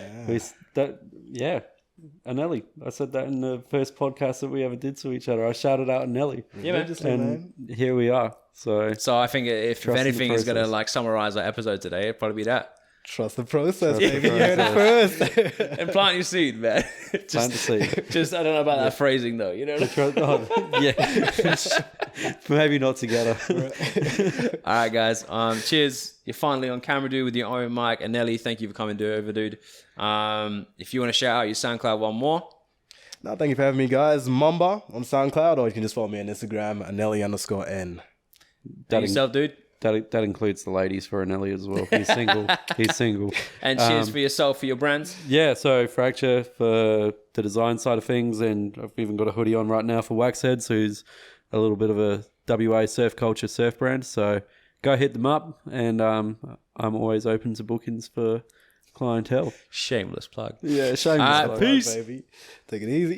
Speaker 3: Anele, I said that in the first podcast that we ever did to each other. I shouted out Anele.
Speaker 2: Yeah, man.
Speaker 3: And here we are. So
Speaker 2: I think if anything is going to like summarize our episode today, it'd probably be that.
Speaker 1: Trust the process, baby. You heard it first.
Speaker 2: And plant your seed, man.
Speaker 3: Plant the seed.
Speaker 2: Just, I don't know about that phrasing though, you know?
Speaker 3: Maybe not together.
Speaker 2: All right, guys. Cheers. You're finally on camera, dude, with your own mic. Anele, thank you for coming over, dude. If you want to shout out your SoundCloud one more.
Speaker 1: No, thank you for having me, guys. MAMBA on SoundCloud, or you can just follow me on Instagram, Anele_N.
Speaker 2: Thank yourself, dude.
Speaker 3: That includes the ladies for Anele as well. He's single. He's single.
Speaker 2: And cheers for yourself, for your brands.
Speaker 3: Yeah, so Fracture for the design side of things, and I've even got a hoodie on right now for Waxheads, who's a little bit of a WA surf culture surf brand. So go hit them up, and I'm always open to bookings for clientele.
Speaker 2: Shameless plug.
Speaker 3: Yeah, shameless plug.
Speaker 2: Peace.
Speaker 1: Baby. Take it easy.